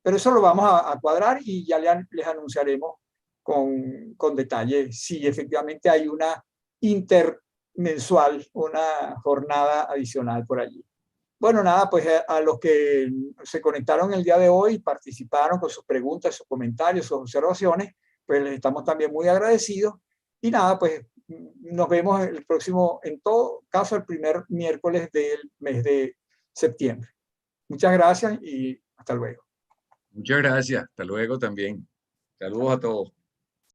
Speaker 1: pero eso lo vamos a cuadrar y ya les anunciaremos con detalle si efectivamente hay una intermensual, una jornada adicional por allí. Bueno, nada, pues a los que se conectaron el día de hoy, participaron con sus preguntas, sus comentarios, sus observaciones, pues les estamos también muy agradecidos. Y nada, pues nos vemos el próximo, en todo caso, el primer miércoles del mes de septiembre. Muchas gracias y hasta luego.
Speaker 2: Muchas gracias. Hasta luego también. Saludos a todos.